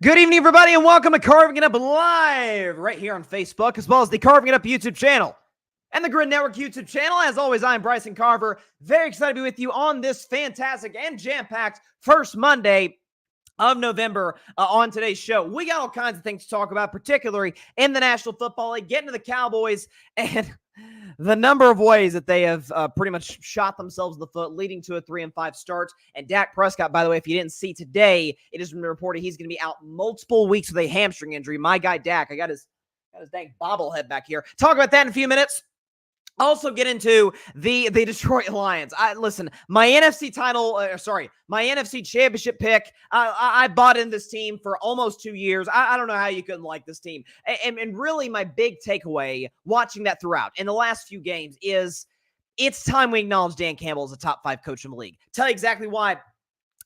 Good evening, everybody, and welcome to Carving It Up Live right here on Facebook, as well as the Carving It Up YouTube channel and the Grid Network YouTube channel. As always, I'm Bryson Carver. Very excited to be with you on this fantastic and jam-packed first Monday of November on today's show. We got all kinds of things to talk about, particularly in the National Football League, getting to the Cowboys and the number of ways that they have pretty much shot themselves in the foot, leading to a 3-5 start. And Dak Prescott, by the way, if you didn't see today, it has been reported he's going to be out multiple weeks with a hamstring injury. My guy Dak, I got his dang bobblehead back here. Talk about that in a few minutes. Also get into the Detroit Lions. Listen, my NFC my NFC championship pick, I bought in this team for almost 2 years. I don't know how you couldn't like this team. And really my big takeaway watching that throughout in the last few games is it's time we acknowledge Dan Campbell as a top 5 coach in the league. Tell you exactly why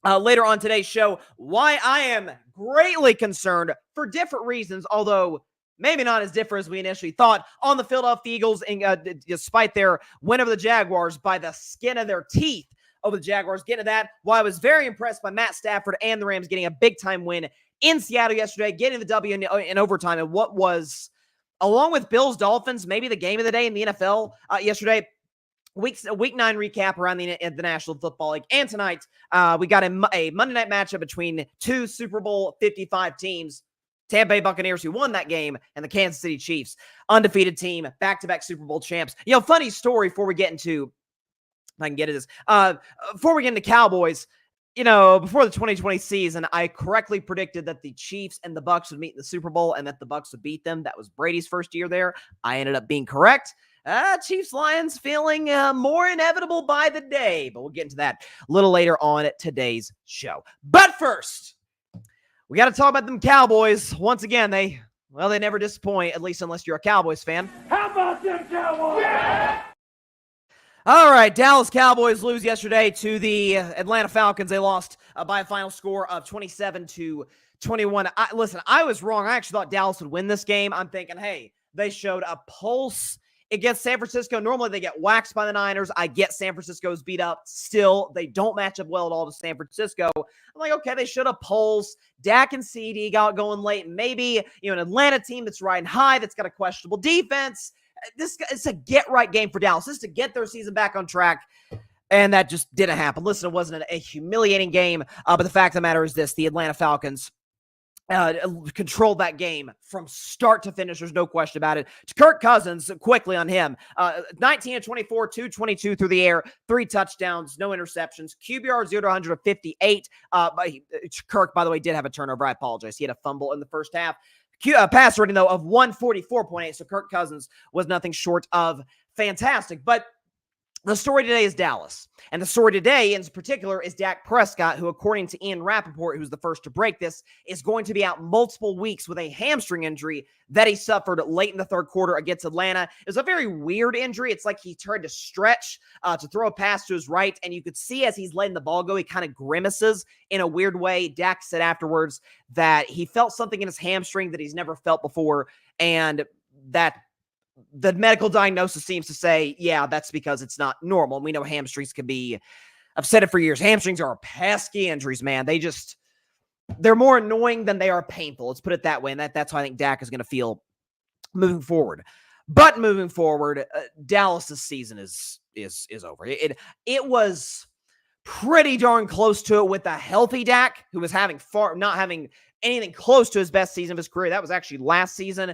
later on today's show, why I am greatly concerned for different reasons, although maybe not as different as we initially thought on the Philadelphia Eagles, and despite their win over the Jaguars by the skin of their teeth over the Jaguars. Getting to that, while I was very impressed by Matt Stafford and the Rams getting a big-time win in Seattle yesterday, getting the W in overtime, and what was, along with Bills-Dolphins, maybe the game of the day in the NFL yesterday. Week 9 recap around the National Football League. And tonight, we got a Monday night matchup between two Super Bowl 55 teams. Tampa Bay Buccaneers, who won that game, and the Kansas City Chiefs, undefeated team, back-to-back Super Bowl champs. You know, funny story before we get into, if I can get to this, before we get into Cowboys, you know, before the 2020 season, I correctly predicted that the Chiefs and the Bucs would meet in the Super Bowl and that the Bucs would beat them. That was Brady's first year there. I ended up being correct. Chiefs-Lions feeling more inevitable by the day, but we'll get into that a little later on today's show. But first, we got to talk about them Cowboys. Once again, they never disappoint, at least unless you're a Cowboys fan. How about them Cowboys? Yeah! All right, Dallas Cowboys lose yesterday to the Atlanta Falcons. They lost by a final score of 27-21. Listen, I was wrong. I actually thought Dallas would win this game. I'm thinking, hey, they showed a pulse against San Francisco. Normally they get waxed by the Niners. I get San Francisco's beat up. Still, they don't match up well at all to San Francisco. I'm like, okay, they showed a pulse. Dak and CD got going late. Maybe, an Atlanta team that's riding high, that's got a questionable defense. This is a get-right game for Dallas. This is to get their season back on track. And that just didn't happen. Listen, it wasn't a humiliating game, but the fact of the matter is this: the Atlanta Falcons controlled that game from start to finish. There's no question about it. To Kirk Cousins, quickly on him, 19-24, 222 through the air, 3 touchdowns, no interceptions, QBR 0-158. Kirk, by the way, did have a turnover. I apologize. He had a fumble in the first half. Pass rating, though, of 144.8. So Kirk Cousins was nothing short of fantastic. But the story today is Dallas. And the story today, in particular, is Dak Prescott, who, according to Ian Rappaport, who's the first to break this, is going to be out multiple weeks with a hamstring injury that he suffered late in the third quarter against Atlanta. It was a very weird injury. It's like he tried to stretch to throw a pass to his right, and you could see as he's letting the ball go, he kind of grimaces in a weird way. Dak said afterwards that he felt something in his hamstring that he's never felt before, and that the medical diagnosis seems to say, yeah, that's because it's not normal. And we know hamstrings can be, I've said it for years, hamstrings are pesky injuries, man. They're more annoying than they are painful. Let's put it that way. And that's how I think Dak is going to feel moving forward. But moving forward, Dallas's season is over. It was pretty darn close to it with a healthy Dak, who was not having anything close to his best season of his career. That was actually last season.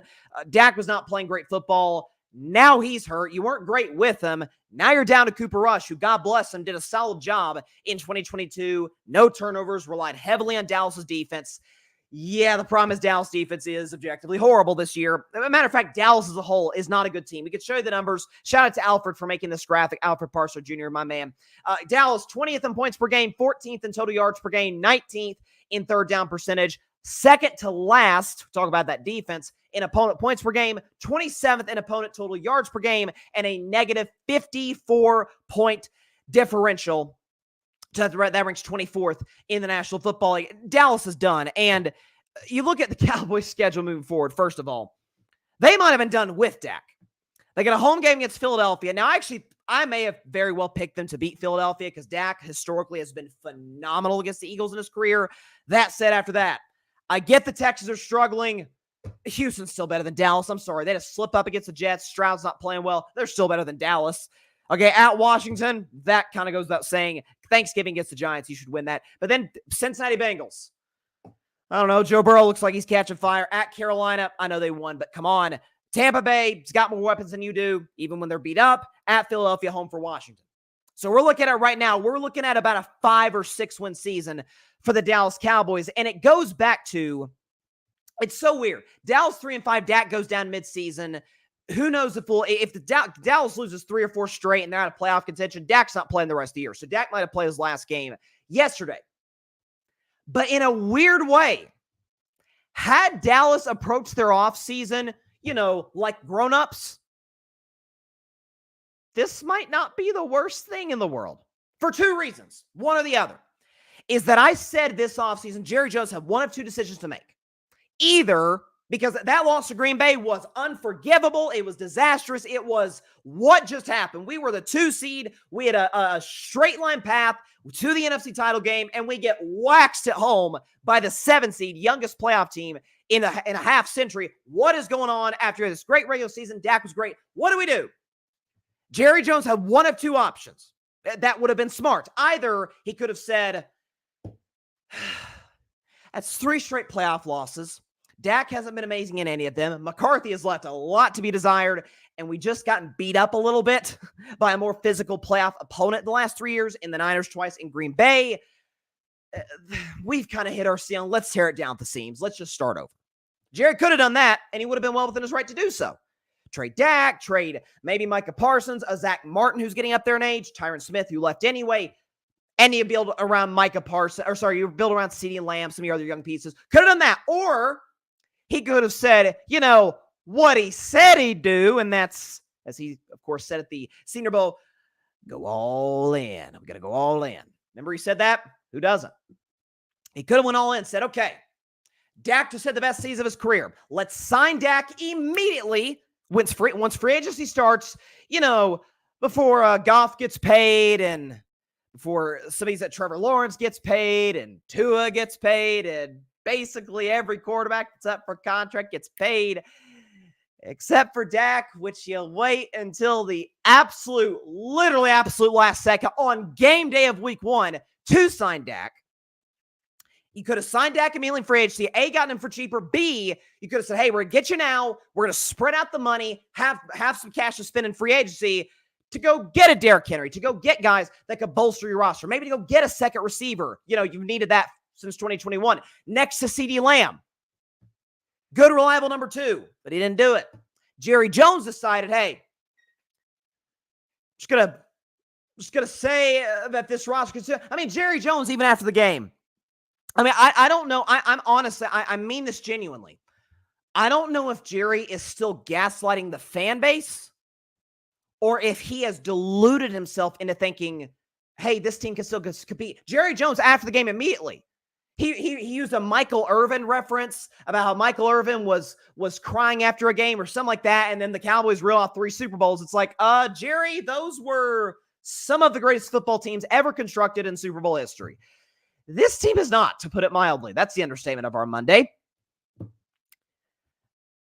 Dak was not playing great football. Now he's hurt. You weren't great with him. Now you're down to Cooper Rush, who, God bless him, did a solid job in 2022. No turnovers, relied heavily on Dallas's defense. Yeah, the problem is Dallas defense is objectively horrible this year. As a matter of fact, Dallas as a whole is not a good team. We could show you the numbers. Shout out to Alfred for making this graphic. Alfred Parser Jr., my man. Dallas, 20th in points per game, 14th in total yards per game, 19th in third down percentage. Second to last, talk about that defense, in opponent points per game, 27th in opponent total yards per game, and a negative 54-point differential. That ranks 24th in the National Football League. Dallas is done. And you look at the Cowboys' schedule moving forward, first of all, they might have been done with Dak. They got a home game against Philadelphia. Now, I may have very well picked them to beat Philadelphia because Dak historically has been phenomenal against the Eagles in his career. That said, after that, I get the Texans are struggling. Houston's still better than Dallas. I'm sorry. They just slip up against the Jets. Stroud's not playing well. They're still better than Dallas. Okay, at Washington, that kind of goes without saying. Thanksgiving against the Giants, you should win that. But then Cincinnati Bengals. I don't know. Joe Burrow looks like he's catching fire. At Carolina, I know they won, but come on. Tampa Bay's got more weapons than you do, even when they're beat up. At Philadelphia, home for Washington. So we're looking at right now, we're looking at about a 5 or 6 win season for the Dallas Cowboys. And it goes back to, it's so weird. Dallas 3-5, Dak goes down midseason. Who knows if the Dallas loses 3 or 4 straight and they're out of playoff contention, Dak's not playing the rest of the year. So Dak might have played his last game yesterday. But in a weird way, had Dallas approached their offseason, like grown-ups, this might not be the worst thing in the world. For 2 reasons, one or the other. Is that I said this offseason, Jerry Jones had one of 2 decisions to make. Either because that loss to Green Bay was unforgivable. It was disastrous. It was what just happened. We were the 2 seed. We had a straight line path to the NFC title game, and we get waxed at home by the 7 seed, youngest playoff team in a half century. What is going on after this great regular season? Dak was great. What do? Jerry Jones had one of 2 options. That would have been smart. Either he could have said, that's 3 straight playoff losses. Dak hasn't been amazing in any of them. McCarthy has left a lot to be desired, and we just gotten beat up a little bit by a more physical playoff opponent the last 3 years, in the Niners twice, in Green Bay. We've kind of hit our ceiling. Let's tear it down at the seams. Let's just start over. Jerry could have done that, and he would have been well within his right to do so. Trade Dak, trade maybe Micah Parsons, a Zach Martin who's getting up there in age, Tyron Smith who left anyway, and you build around Micah Parsons, you build around CeeDee Lamb, some of your other young pieces. Could have done that, or he could have said, what he said he'd do, and that's, as he, of course, said at the Senior Bowl, go all in. I'm going to go all in. Remember he said that? Who doesn't? He could have went all in, said, okay, Dak just had the best season of his career. Let's sign Dak immediately once free agency starts, before Goff gets paid and before somebody that Trevor Lawrence gets paid and Tua gets paid and basically every quarterback that's up for contract gets paid, except for Dak, which you'll wait until the literally absolute last second on game day of week 1 to sign Dak. You could have signed Dak immediately in free agency. A, gotten him for cheaper. B, you could have said, hey, we're going to get you now. We're going to spread out the money, have some cash to spend in free agency to go get a Derrick Henry, to go get guys that could bolster your roster. Maybe to go get a second receiver. You've needed that since 2021. Next to CeeDee Lamb. Good, reliable number 2, but he didn't do it. Jerry Jones decided, hey, just gonna say that this roster could. Jerry Jones, even after the game, I don't know. I'm honestly, I mean this genuinely. I don't know if Jerry is still gaslighting the fan base or if he has deluded himself into thinking, hey, this team can still compete. Jerry Jones, after the game, immediately, he used a Michael Irvin reference about how Michael Irvin was crying after a game or something like that, and then the Cowboys reel off 3 Super Bowls. It's like, Jerry, those were some of the greatest football teams ever constructed in Super Bowl history. This team is not, to put it mildly. That's the understatement of our Monday.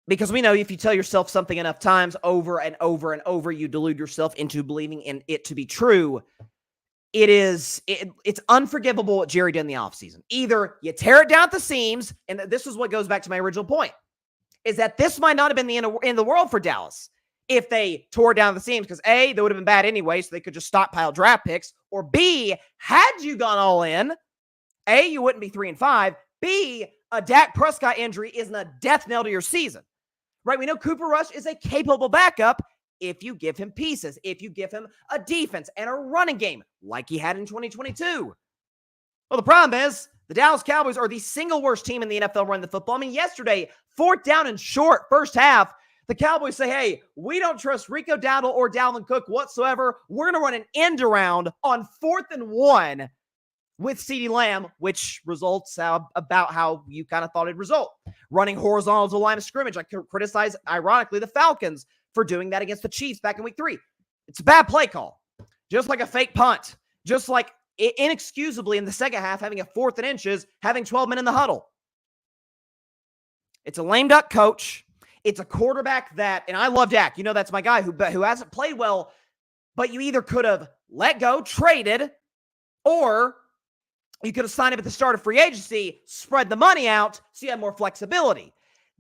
Because we know if you tell yourself something enough times over and over and over, you delude yourself into believing in it to be true. It's unforgivable what Jerry did in the offseason. Either you tear it down at the seams, and this is what goes back to my original point, is that this might not have been the end of the world for Dallas if they tore down the seams, because A, they would have been bad anyway, so they could just stockpile draft picks, or B, had you gone all in, A, you wouldn't be 3-5. B, a Dak Prescott injury isn't a death knell to your season, right? We know Cooper Rush is a capable backup if you give him pieces, if you give him a defense and a running game like he had in 2022. Well, the problem is the Dallas Cowboys are the single worst team in the NFL running the football. Yesterday, 4th down and short, first half, the Cowboys say, hey, we don't trust Rico Dowdle or Dalvin Cook whatsoever. We're going to run an end around on 4th and 1 with CeeDee Lamb, which results about how you kind of thought it'd result. Running horizontal to the line of scrimmage. I criticize, ironically, the Falcons for doing that against the Chiefs back in week 3. It's a bad play call. Just like a fake punt. Just like inexcusably in the second half, having a 4th and inches, having 12 men in the huddle. It's a lame duck coach. It's a quarterback that, and I love Dak. You know, that's my guy who hasn't played well, but you either could have let go, traded, or you could have signed him at the start of free agency, spread the money out so you had more flexibility.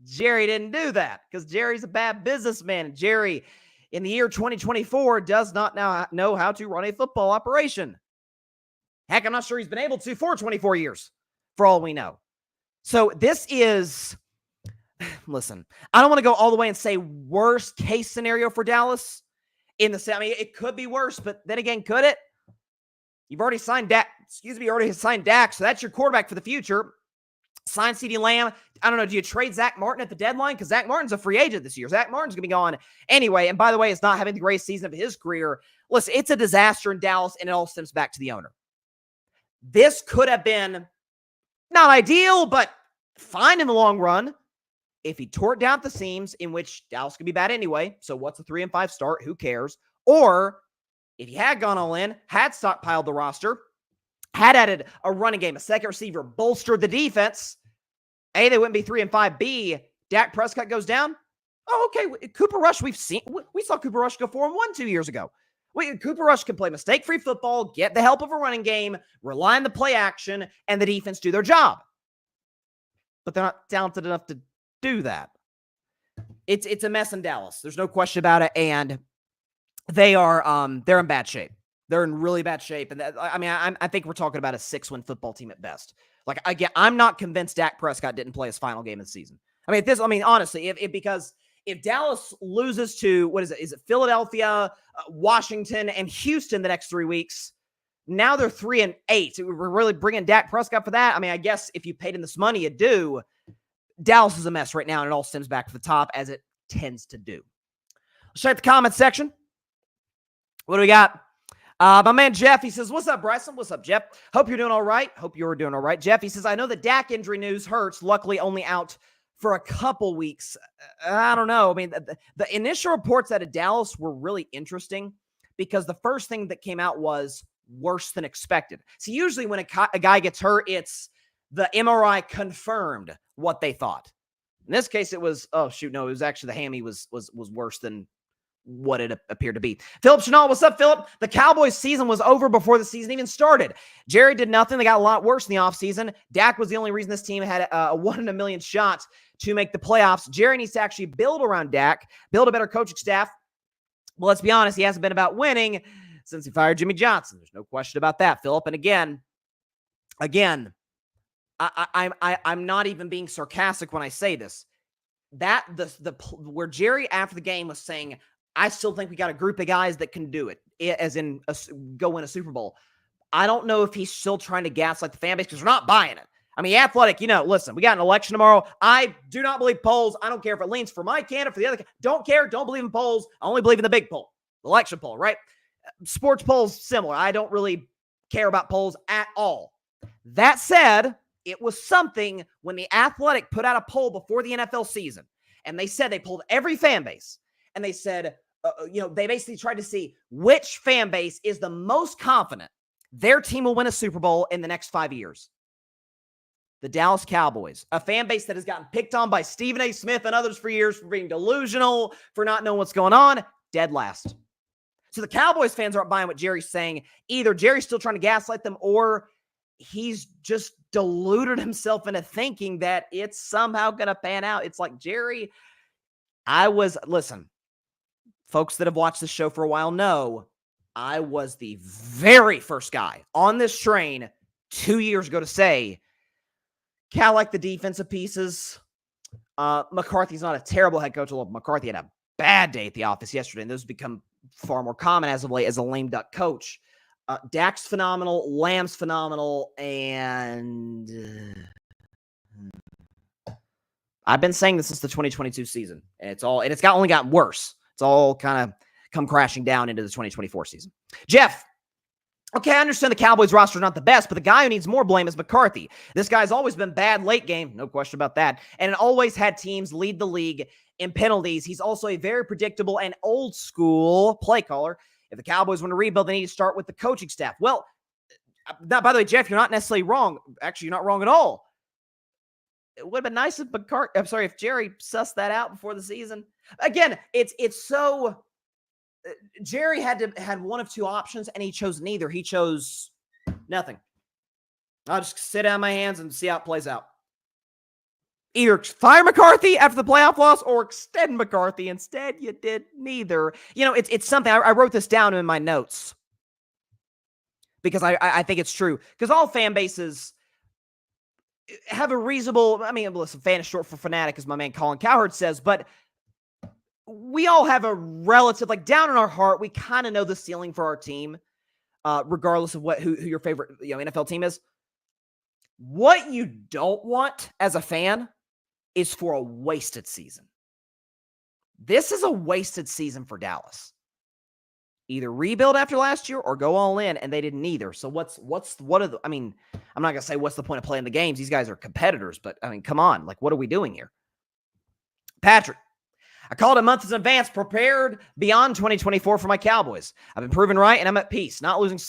Jerry didn't do that because Jerry's a bad businessman. Jerry, in the year 2024, does not now know how to run a football operation. Heck, I'm not sure he's been able to for 24 years, for all we know. So this is, listen, I don't want to go all the way and say worst case scenario for Dallas. I mean, it could be worse, but then again, could it? You've already signed Dak. You already signed Dak, so that's your quarterback for the future. Sign CeeDee Lamb. I don't know, do you trade Zach Martin at the deadline? Because Zach Martin's a free agent this year. Zach Martin's going to be gone anyway. And by the way, it's not having the greatest season of his career. Listen, it's a disaster in Dallas, and it all stems back to the owner. This could have been not ideal, but fine in the long run if he tore it down at the seams, in which Dallas could be bad anyway. So what's a 3-5 start? Who cares? Or if he had gone all in, had stockpiled the roster, had added a running game, a second receiver, bolstered the defense, A, they wouldn't be 3-5. B, Dak Prescott goes down. Oh, okay. Cooper Rush, we saw Cooper Rush go 4-1 2 years ago. Cooper Rush can play mistake-free football, get the help of a running game, rely on the play action, and the defense do their job. But they're not talented enough to do that. It's a mess in Dallas. There's no question about it. And they're in bad shape. They're in really bad shape. And I think we're talking about a 6-win football team at best. Like, again, I'm not convinced Dak Prescott didn't play his final game of the season. Honestly, because if Dallas loses to, what is it? Is it Philadelphia, Washington, and Houston the next 3 weeks? Now they're 3-8. We're really bringing Dak Prescott for that. I guess if you paid him this money, you do. Dallas is a mess right now, and it all stems back to the top, as it tends to do. Let's check the comments section. What do we got? My man Jeff, he says, what's up, Bryson? What's up, Jeff? Hope you're doing all right. Hope you're doing all right. Jeff, he says, I know the Dak injury news hurts. Luckily, only out for a couple weeks. I don't know. The initial reports out of Dallas were really interesting because the first thing that came out was worse than expected. So usually when a guy gets hurt, it's the MRI confirmed what they thought. In this case, it was, it was actually the hammy was worse than what it appeared to be. Philip Chanel, what's up, Philip? The Cowboys season was over before the season even started. Jerry did nothing. They got a lot worse in the offseason. Dak was the only reason this team had a 1 in a million shot to make the playoffs. Jerry needs to actually build around Dak, build a better coaching staff. Well, let's be honest, he hasn't been about winning since he fired Jimmy Johnson. There's no question about that, Philip. And again, I'm not even being sarcastic when I say this. Where Jerry after the game was saying, I still think we got a group of guys that can do it, as in go win a Super Bowl. I don't know if he's still trying to gaslight the fan base because we're not buying it. Athletic, listen, we got an election tomorrow. I do not believe polls. I don't care if it leans for my candidate, for the other. Don't care. Don't believe in polls. I only believe in the big poll, the election poll, right? Sports polls, similar. I don't really care about polls at all. That said, it was something when the Athletic put out a poll before the NFL season, and they said they polled every fan base, and they said, they basically tried to see which fan base is the most confident their team will win a Super Bowl in the next 5 years. The Dallas Cowboys, a fan base that has gotten picked on by Stephen A. Smith and others for years for being delusional, for not knowing what's going on, dead last. So the Cowboys fans aren't buying what Jerry's saying. Either Jerry's still trying to gaslight them, or he's just deluded himself into thinking that it's somehow going to pan out. It's like, Jerry, listen, folks that have watched this show for a while know I was the very first guy on this train 2 years ago to say, Cal like the defensive pieces. McCarthy's not a terrible head coach. Although McCarthy had a bad day at the office yesterday, and those have become far more common as of late as a lame duck coach. Dak's phenomenal, Lamb's phenomenal, and I've been saying this since the 2022 season, and it's only gotten worse. It's all kind of come crashing down into the 2024 season. Jeff, okay, I understand the Cowboys roster is not the best, but the guy who needs more blame is McCarthy. This guy's always been bad late game, no question about that, and it always had teams lead the league in penalties. He's also a very predictable and old school play caller. If the Cowboys want to rebuild, they need to start with the coaching staff. Well, by the way, Jeff, you're not necessarily wrong. Actually, you're not wrong at all. it would have been nice if Jerry sussed that out before the season. Again, it's so Jerry had one of two options, and he chose neither. He chose nothing. I'll just sit on my hands and see how it plays out. Either fire McCarthy after the playoff loss or extend McCarthy. Instead, you did neither. It's something. I wrote this down in my notes because I think it's true. Because all fan bases have a reasonable, listen, fan is short for fanatic, as my man Colin Cowherd says, but we all have a relative, down in our heart, we kind of know the ceiling for our team, regardless of who your favorite NFL team is. What you don't want as a fan is for a wasted season. This is a wasted season for Dallas. Either rebuild after last year or go all in, and they didn't either. So I'm not going to say what's the point of playing the games. These guys are competitors, but come on. What are we doing here? Patrick, I called it months in advance, prepared beyond 2024 for my Cowboys. I've been proven right, and I'm at peace. Not losing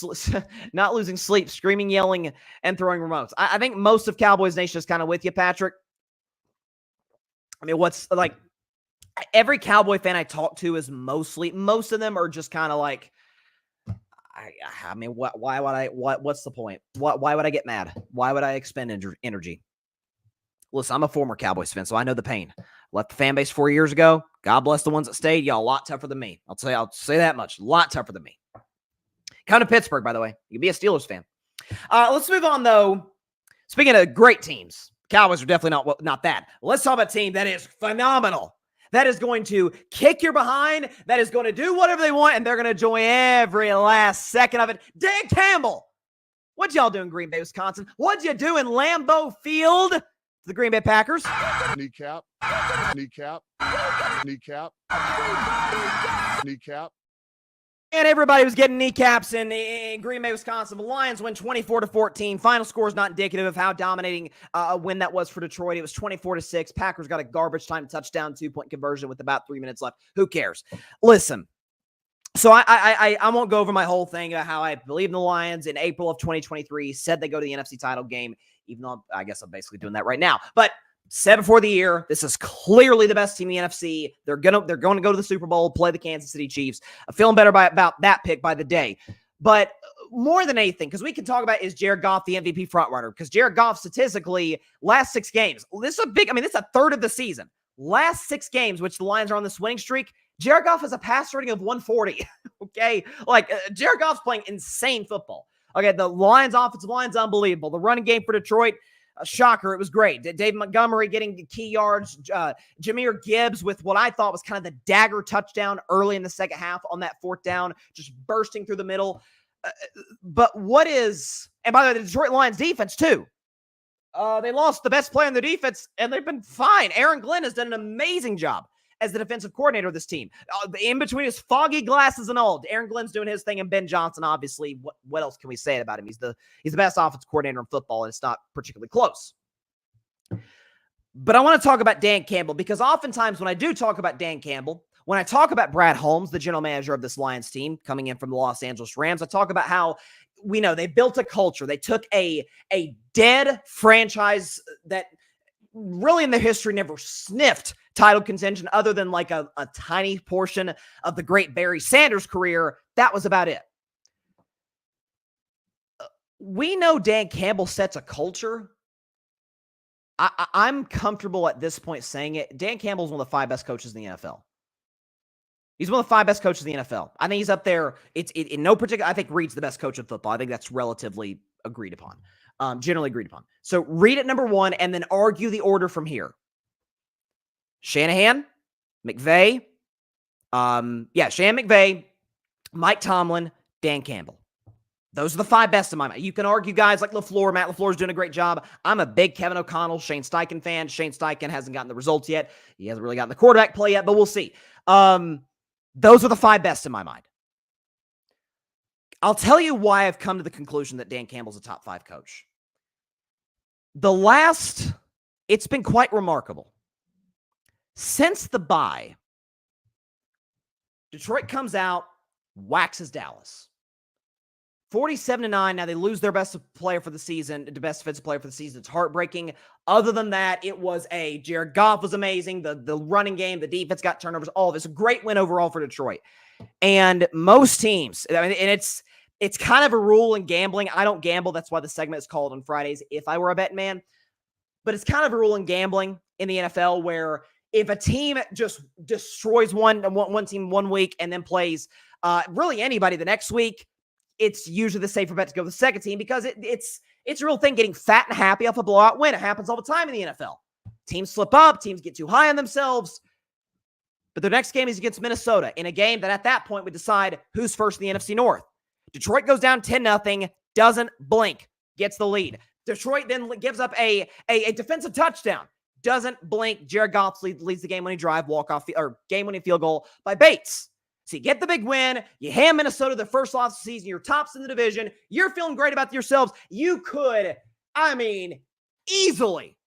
sleep, screaming, yelling, and throwing remotes. I think most of Cowboys Nation is kind of with you, Patrick. Every Cowboy fan I talk to is most of them are just kind of what's the point? Why would I get mad? Why would I expend energy? Listen, I'm a former Cowboys fan, so I know the pain. Left the fan base 4 years ago. God bless the ones that stayed. Y'all a lot tougher than me. I'll say that much. A lot tougher than me. Come to Pittsburgh, by the way. You can be a Steelers fan. Let's move on, though. Speaking of great teams, Cowboys are definitely not that. Let's talk about a team that is phenomenal. That is going to kick your behind. That is going to do whatever they want, and they're going to enjoy every last second of it. Dan Campbell. What'd y'all do in Green Bay, Wisconsin? What'd you do in Lambeau Field? The Green Bay Packers. Kneecap. And everybody was getting kneecaps in Green Bay, Wisconsin. The Lions win 24-14. Final score is not indicative of how dominating a win that was for Detroit. It was 24-6. Packers got a garbage time touchdown, 2-point conversion with about 3 minutes left. Who cares? Listen, so I won't go over my whole thing about how I believe in the Lions in April of 2023, said they go to the NFC title game, even though I guess I'm basically doing that right now. But said before the year, this is clearly the best team in the NFC. They're going to go to the Super Bowl, play the Kansas City Chiefs. I'm feeling better about that pick by the day. But more than anything, because we can talk about, is Jared Goff the MVP frontrunner? Because Jared Goff, statistically, last 6 games, this is a third of the season. Last 6 games, which the Lions are on this winning streak, Jared Goff has a pass rating of 140. Okay? Jared Goff's playing insane football. Okay, the Lions' offensive line's unbelievable. The running game for Detroit, shocker, it was great. Dave Montgomery getting key yards. Jahmyr Gibbs with what I thought was kind of the dagger touchdown early in the second half on that 4th down, just bursting through the middle. And by the way, the Detroit Lions defense too. They lost the best player in the defense, and they've been fine. Aaron Glenn has done an amazing job as the defensive coordinator of this team. In between his foggy glasses and all, Aaron Glenn's doing his thing, and Ben Johnson, obviously, what else can we say about him? He's the best offensive coordinator in football, and it's not particularly close. But I want to talk about Dan Campbell, because oftentimes when I do talk about Dan Campbell, when I talk about Brad Holmes, the general manager of this Lions team, coming in from the Los Angeles Rams, I talk about how we know they built a culture. They took a dead franchise that really in their history never sniffed title contention other than a tiny portion of the great Barry Sanders career. That was about it. We know Dan Campbell sets a culture. I'm comfortable at this point saying it. Dan Campbell is one of the 5 best coaches in the NFL. He's one of the 5 best coaches in the NFL. I think he's up there. It's in no particular. I think Reed's the best coach in football. I think that's relatively agreed upon. Generally agreed upon. So Reed at number 1, and then argue the order from here. Shanahan, McVay, McVay, Mike Tomlin, Dan Campbell. Those are the 5 best in my mind. You can argue guys like LaFleur. Matt LaFleur's doing a great job. I'm a big Kevin O'Connell, Shane Steichen fan. Shane Steichen hasn't gotten the results yet. He hasn't really gotten the quarterback play yet, but we'll see. Those are the 5 best in my mind. I'll tell you why I've come to the conclusion that Dan Campbell's a top 5 coach. It's been quite remarkable. Since the bye, Detroit comes out, waxes Dallas. 47-9. Now they lose their best player for the season, the best defensive player for the season. It's heartbreaking. Other than that, it was Jared Goff was amazing. The running game, the defense got turnovers, all of this. A great win overall for Detroit. And most teams, I mean, and it's kind of a rule in gambling. I don't gamble. That's why the segment is called on Fridays, If I Were a Betting Man. But it's kind of a rule in gambling in the NFL where if a team just destroys one team 1 week and then plays really anybody the next week, it's usually the safer bet to go with the second team because it's a real thing getting fat and happy off a blowout win. It happens all the time in the NFL. Teams slip up, teams get too high on themselves. But their next game is against Minnesota in a game that at that point would decide who's first in the NFC North. Detroit goes down 10-0, doesn't blink, gets the lead. Detroit then gives up a defensive touchdown, doesn't blink. Jared Goff leads the game-winning drive, game-winning field goal by Bates. So you get the big win. You hand Minnesota their first loss of the season. You're tops in the division. You're feeling great about yourselves. You could, easily,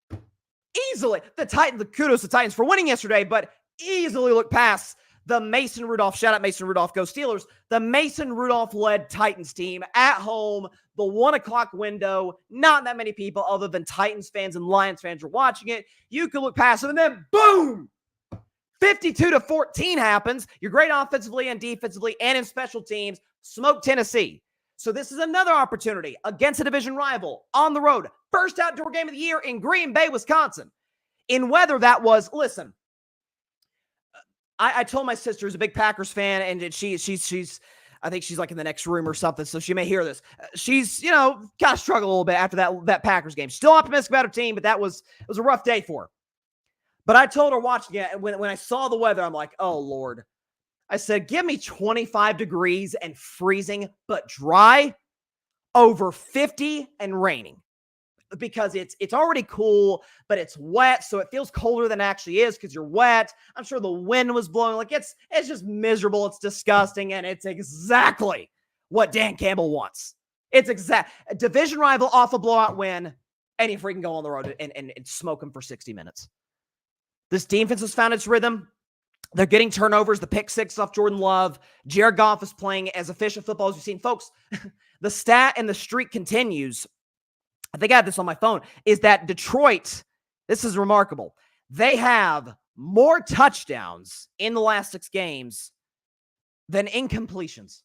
kudos to the Titans for winning yesterday, but easily look past the Mason Rudolph, shout out Mason Rudolph, go Steelers, the Mason Rudolph-led Titans team at home, the 1 o'clock window, not that many people other than Titans fans and Lions fans are watching it. You could look past them, and then boom, 52-14 happens. You're great offensively and defensively and in special teams. Smoke Tennessee. So this is another opportunity against a division rival on the road. First outdoor game of the year in Green Bay, Wisconsin. In weather that was, listen, I told my sister, who's a big Packers fan, and she's I think she's like in the next room or something, so she may hear this. She's, kind of struggled a little bit after that Packers game. Still optimistic about her team, but it was a rough day for her. But I told her watching it, when I saw the weather, I'm like, oh, Lord. I said, give me 25 degrees and freezing, but dry over 50 and raining. Because it's already cool, but it's wet, so it feels colder than it actually is because you're wet. I'm sure the wind was blowing. Like, it's just miserable. It's disgusting, and it's exactly what Dan Campbell wants. It's a division rival off a blowout win, and he freaking go on the road and smoke him for 60 minutes. This defense has found its rhythm. They're getting turnovers, the pick six off Jordan Love. Jared Goff is playing as efficient football as we've seen. Folks, the stat and the streak continues. I think I have this on my phone, is that Detroit, this is remarkable. They have more touchdowns in the last 6 games than incompletions.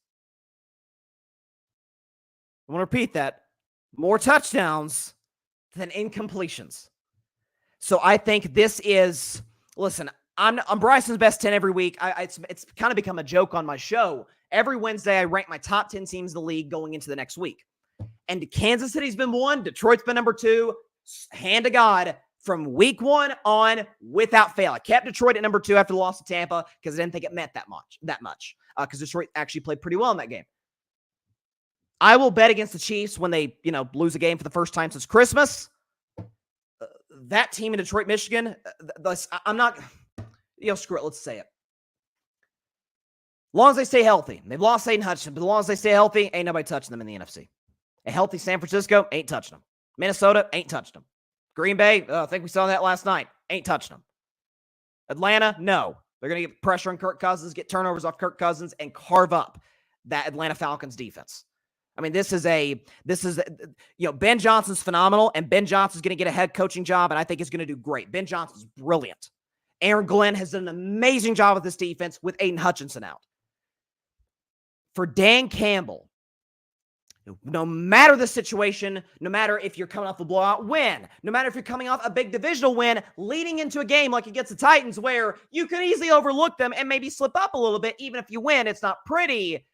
I want to repeat that. More touchdowns than incompletions. So I think this is, listen, I'm Bryson's best 10 every week. It's kind of become a joke on my show. Every Wednesday, I rank my top 10 teams in the league going into the next week. And Kansas City's been 1, Detroit's been number 2, hand to God, from week 1 on without fail. I kept Detroit at number 2 after the loss to Tampa because I didn't think it meant that much. Because Detroit actually played pretty well in that game. I will bet against the Chiefs when they, lose a game for the first time since Christmas. That team in Detroit, Michigan, I'm not, screw it, let's say it. As long as they stay healthy. They've lost Aiden Hutchinson, but as long as they stay healthy, ain't nobody touching them in the NFC. A healthy San Francisco, ain't touching them. Minnesota, ain't touching them. Green Bay, I think we saw that last night, ain't touching them. Atlanta, no. They're going to get pressure on Kirk Cousins, get turnovers off Kirk Cousins, and carve up that Atlanta Falcons defense. I mean, Ben Johnson's phenomenal, and Ben Johnson's going to get a head coaching job, and I think he's going to do great. Ben Johnson's brilliant. Aaron Glenn has done an amazing job with this defense with Aiden Hutchinson out. For Dan Campbell, no matter the situation, no matter if you're coming off a blowout win, no matter if you're coming off a big divisional win, leading into a game like against the Titans where you could easily overlook them and maybe slip up a little bit, even if you win, it's not pretty.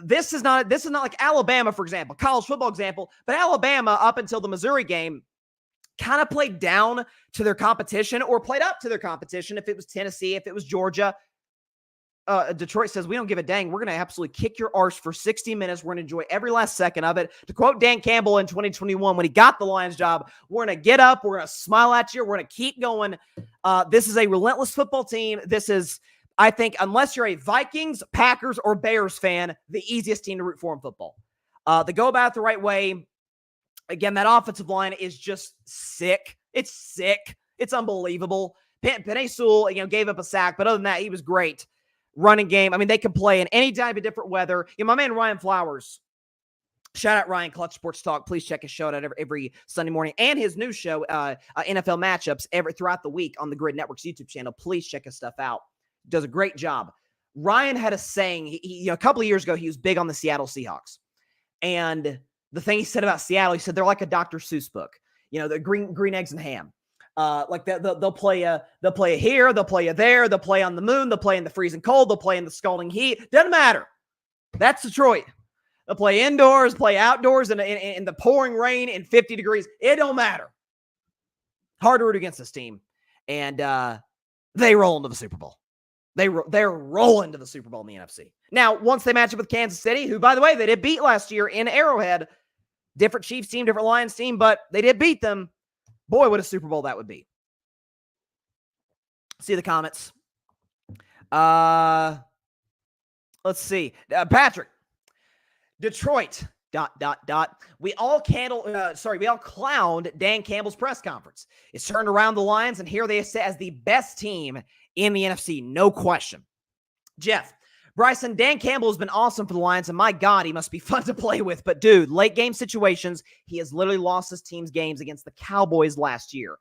This is not like Alabama, for example, college football example, but Alabama up until the Missouri game kind of played down to their competition or played up to their competition. If it was Tennessee, if it was Georgia, Detroit says, we don't give a dang. We're going to absolutely kick your arse for 60 minutes. We're going to enjoy every last second of it. To quote Dan Campbell in 2021, when he got the Lions job, we're going to get up. We're going to smile at you. We're going to keep going. This is a relentless football team. This is, I think, unless you're a Vikings, Packers, or Bears fan, the easiest team to root for in football. They go about it the right way. Again, that offensive line is just sick. It's sick. It's unbelievable. Penei Sewell, gave up a sack, but other than that, he was great. Running game. I mean, they can play in any type of different weather. My man Ryan Flowers, Shout out Ryan, Clutch Sports Talk. Please check his show out every Sunday morning, and his new show, NFL Matchups, throughout the week on the Grid Network's YouTube channel. Please check his stuff out. Does a great job. Ryan had a saying, a couple of years ago, he was big on the Seattle Seahawks. And the thing he said about Seattle, he said they're like a Dr. Seuss book. The green eggs and ham. Like they'll play you here, they'll play you there, they'll play on the moon, they'll play in the freezing cold, they'll play in the scalding heat. Doesn't matter. That's Detroit. They'll play indoors, play outdoors in the pouring rain and 50 degrees. It don't matter. Hard to root against this team. And they roll into the Super Bowl. They're rolling to the Super Bowl in the NFC. Now, once they match up with Kansas City, who, by the way, they did beat last year in Arrowhead. Different Chiefs team, different Lions team, but they did beat them. Boy, what a Super Bowl that would be. See the comments. Let's see. Patrick. Detroit, ... We all clowned Dan Campbell's press conference. It's turned around the Lions, and here they sit as the best team in the NFC, no question. Jeff, Bryson, Dan Campbell has been awesome for the Lions, and my God, he must be fun to play with. But dude, late game situations, he has literally lost his team's games against the Cowboys last year.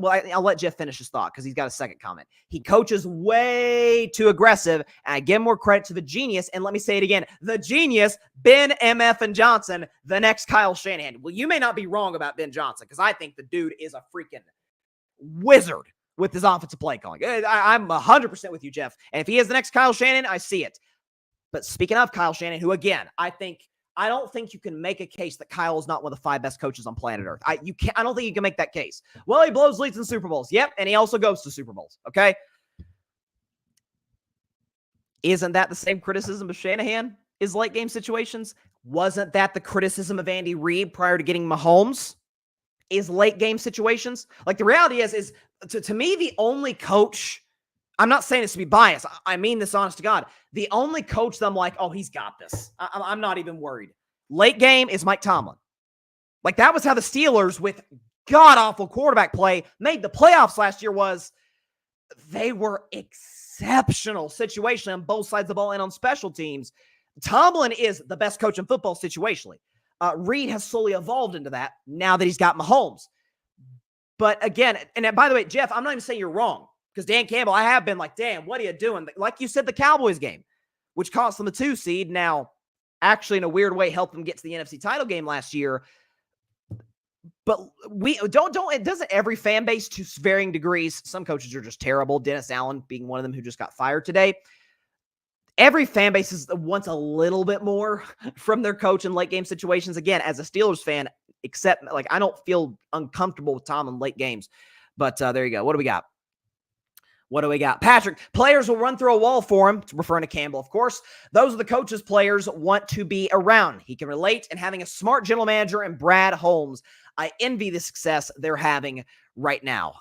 I'll let Jeff finish his thought because he's got a second comment. He coaches way too aggressive, and I give more credit to the genius. And let me say it again, the genius, Ben MF and Johnson, the next Kyle Shanahan. Well, you may not be wrong about Ben Johnson because I think the dude is a freaking wizard with his offensive play calling. I'm 100% with you, Jeff. And if he is the next Kyle Shanahan, I see it. But speaking of Kyle Shanahan, who again, I don't think you can make a case that Kyle is not one of the 5 best coaches on planet Earth. I don't think you can make that case. Well, he blows leads in Super Bowls. Yep, and he also goes to Super Bowls, okay? Isn't that the same criticism of Shanahan, is late game situations? Wasn't that the criticism of Andy Reid prior to getting Mahomes, is late game situations? Like, the reality is to me, the only coach, I'm not saying this to be biased. I mean this honest to God. The only coach that I'm like, oh, he's got this. I'm not even worried. Late game is Mike Tomlin. Like, that was how the Steelers, with god-awful quarterback play, made the playoffs last year. Was they were exceptional situationally on both sides of the ball and on special teams. Tomlin is the best coach in football situationally. Reid has slowly evolved into that now that he's got Mahomes. But again, and by the way, Jeff, I'm not even saying you're wrong. Because Dan Campbell, I have been like, damn, what are you doing? Like you said, the Cowboys game, which cost them the 2 seed. Now, actually, in a weird way, helped them get to the NFC title game last year. But it doesn't every fan base to varying degrees. Some coaches are just terrible. Dennis Allen being one of them who just got fired today. Every fan base wants a little bit more from their coach in late game situations. Again, as a Steelers fan, except like I don't feel uncomfortable with Tom in late games. But there you go. What do we got? Patrick, players will run through a wall for him, referring to Campbell, of course. Those are the coaches players want to be around. He can relate, and having a smart general manager and Brad Holmes, I envy the success they're having right now.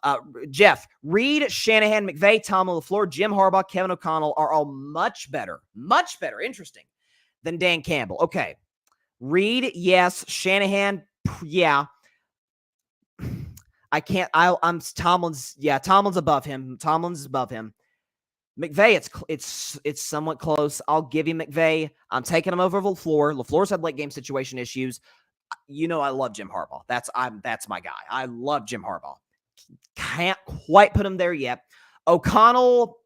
Jeff, Reid, Shanahan, McVay, Tomlin, LaFleur, Jim Harbaugh, Kevin O'Connell are all much better, interesting, than Dan Campbell. Okay, Reid, yes. Shanahan, yeah. Tomlin's above him. Tomlin's above him. McVay, it's somewhat close. I'll give you McVay. I'm taking him over LaFleur. LaFleur's had late game situation issues. I love Jim Harbaugh. That's my guy. I love Jim Harbaugh. Can't quite put him there yet. O'Connell,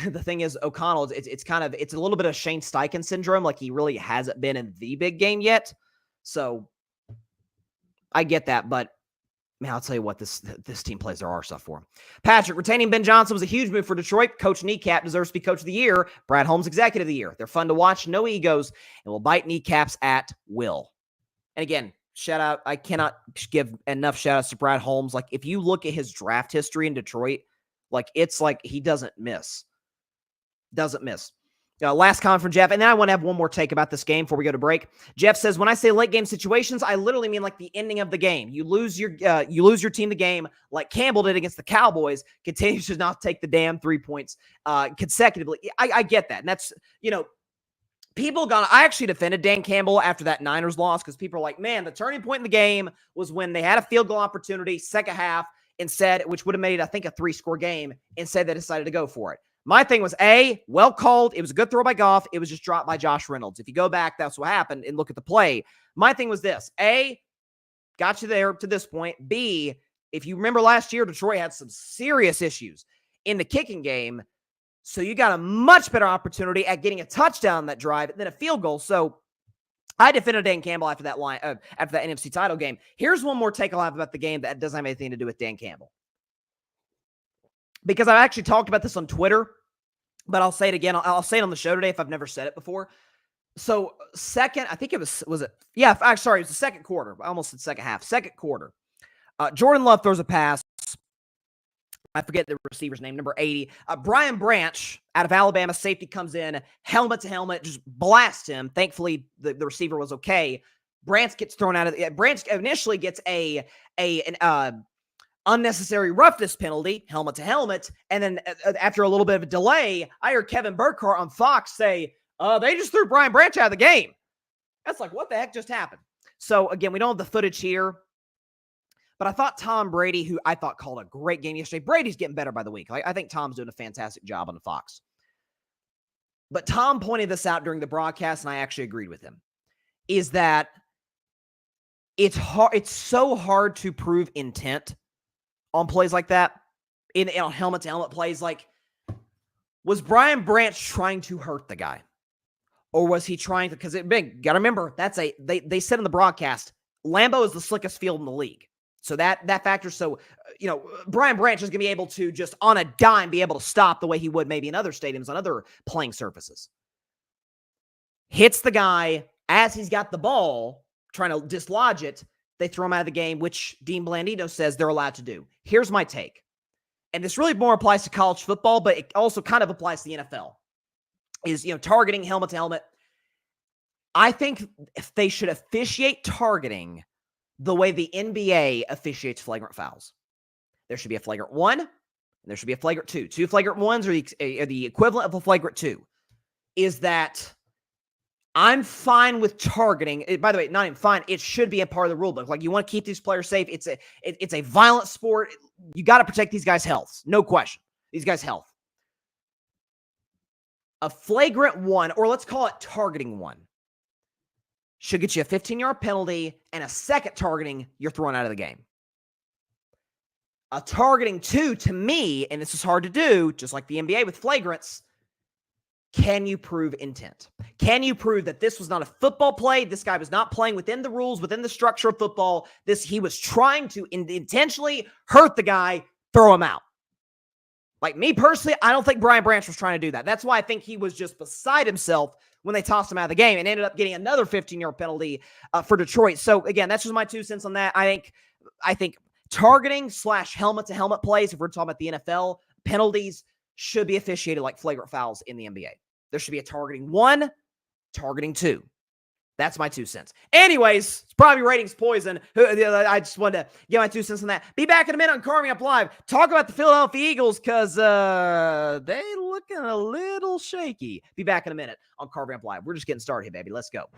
the thing is, O'Connell, it's a little bit of Shane Steichen syndrome. Like, he really hasn't been in the big game yet. So I get that, but man, I'll tell you what, this team plays their arse off for him. Patrick, retaining Ben Johnson was a huge move for Detroit. Coach Kneecap deserves to be Coach of the Year. Brad Holmes, Executive of the Year. They're fun to watch, no egos, and will bite kneecaps at will. And again, shout out, I cannot give enough shout outs to Brad Holmes. Like, if you look at his draft history in Detroit, like, it's like he doesn't miss. Last comment from Jeff, and then I want to have one more take about this game before we go to break. Jeff says, when I say late game situations, I literally mean like the ending of the game. You lose your team the game like Campbell did against the Cowboys, continues to not take the damn 3 points consecutively. I get that. And that's, I actually defended Dan Campbell after that Niners loss because people are like, man, the turning point in the game was when they had a field goal opportunity, second half, instead, which would have made it, I think, a 3-score game. Instead, they decided to go for it. My thing was, A, well called. It was a good throw by Goff. It was just dropped by Josh Reynolds. If you go back, that's what happened and look at the play. My thing was this. A, got you there to this point. B, if you remember last year, Detroit had some serious issues in the kicking game. So you got a much better opportunity at getting a touchdown on that drive than a field goal. So I defended Dan Campbell after that NFC title game. Here's one more take I'll have about the game that doesn't have anything to do with Dan Campbell. Because I actually talked about this on Twitter, but I'll say it again. I'll say it on the show today if I've never said it before. So second, I think it was it? Yeah, sorry, it was the second quarter. I almost said second half. Second quarter. Jordan Love throws a pass. I forget the receiver's name, number 80. Brian Branch out of Alabama, safety comes in, helmet to helmet, just blasts him. Thankfully, the receiver was okay. Branch gets thrown out of the Branch initially gets an unnecessary roughness penalty, helmet to helmet, and then after a little bit of a delay, I heard Kevin Burkhardt on Fox say, they just threw Brian Branch out of the game. That's like, what the heck just happened? So, again, we don't have the footage here, but I thought Tom Brady, who I thought called a great game yesterday, Brady's getting better by the week. I think Tom's doing a fantastic job on the Fox. But Tom pointed this out during the broadcast, and I actually agreed with him, is that it's so hard to prove intent on plays like that, in helmet-to-helmet plays. Like, was Brian Branch trying to hurt the guy? Or was he trying to, because got to remember, they said in the broadcast, Lambeau is the slickest field in the league. So that factors. So, Brian Branch is going to be able to just on a dime be able to stop the way he would maybe in other stadiums on other playing surfaces. Hits the guy as he's got the ball, trying to dislodge it. They throw him out of the game, which Dean Blandino says they're allowed to do. Here's my take. And this really more applies to college football, but it also kind of applies to the NFL. Is, targeting helmet to helmet. I think if they should officiate targeting the way the NBA officiates flagrant fouls. There should be a flagrant 1, and there should be a flagrant 2. 2 flagrant 1s are the equivalent of a flagrant 2. Is that I'm fine with targeting. By the way, not even fine. It should be a part of the rule book. Like, you want to keep these players safe. It's a violent sport. You got to protect these guys' health. No question. These guys' health. A flagrant 1, or let's call it targeting 1, should get you a 15-yard penalty, and a second targeting, you're thrown out of the game. A targeting 2, to me, and this is hard to do, just like the NBA with flagrants, can you prove intent? Can you prove that this was not a football play? This guy was not playing within the rules, within the structure of football. He was trying to intentionally hurt the guy, throw him out. Like, me personally, I don't think Brian Branch was trying to do that. That's why I think he was just beside himself when they tossed him out of the game and ended up getting another 15-yard penalty for Detroit. So, again, that's just my 2 cents on that. I think targeting / helmet-to-helmet plays, if we're talking about the NFL, penalties should be officiated like flagrant fouls in the NBA. There should be a targeting 1, targeting 2. That's my 2 cents. Anyways, it's probably ratings poison. I just wanted to get my 2 cents on that. Be back in a minute on Carving Up Live. Talk about the Philadelphia Eagles because they looking a little shaky. Be back in a minute on Carving Up Live. We're just getting started here, baby. Let's go.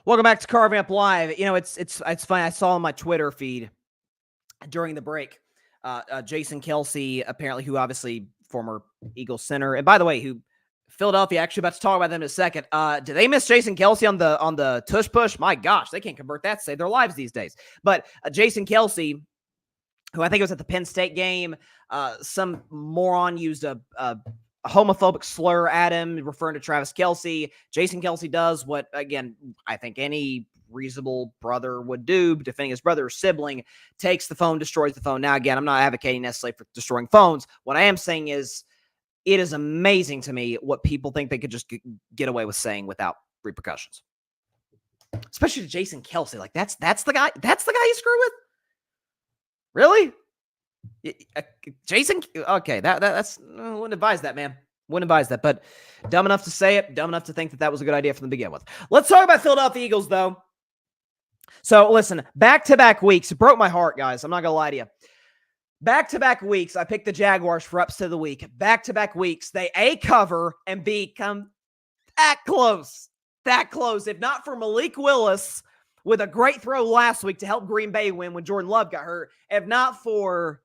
Welcome back to Carving Up Live. It's funny. I saw on my Twitter feed during the break, Jason Kelce, apparently, who obviously former Eagles center, and by the way, who Philadelphia actually about to talk about them in a second. Did they miss Jason Kelce on the tush push? My gosh, they can't convert that to save their lives these days. But Jason Kelce who I think was at the Penn State game. Some moron used a homophobic slur at him, referring to Travis Kelce. Jason Kelce does what, again, I think any reasonable brother would do, defending his brother or sibling, takes the phone, destroys the phone. Now, again, I'm not advocating necessarily for destroying phones. What I am saying is it is amazing to me what people think they could just get away with saying without repercussions. Especially to Jason Kelce. Like, that's the guy you screw with? Really? Jason? Okay, that's wouldn't advise that, man. Wouldn't advise that, but dumb enough to say it, dumb enough to think that was a good idea from the begin with. Let's talk about Philadelphia Eagles, though. So, listen, back-to-back weeks. It broke my heart, guys. I'm not going to lie to you. Back-to-back weeks, I picked the Jaguars for upset of the week. Back-to-back weeks, they A, cover, and B, come that close. That close. If not for Malik Willis with a great throw last week to help Green Bay win when Jordan Love got hurt. If not for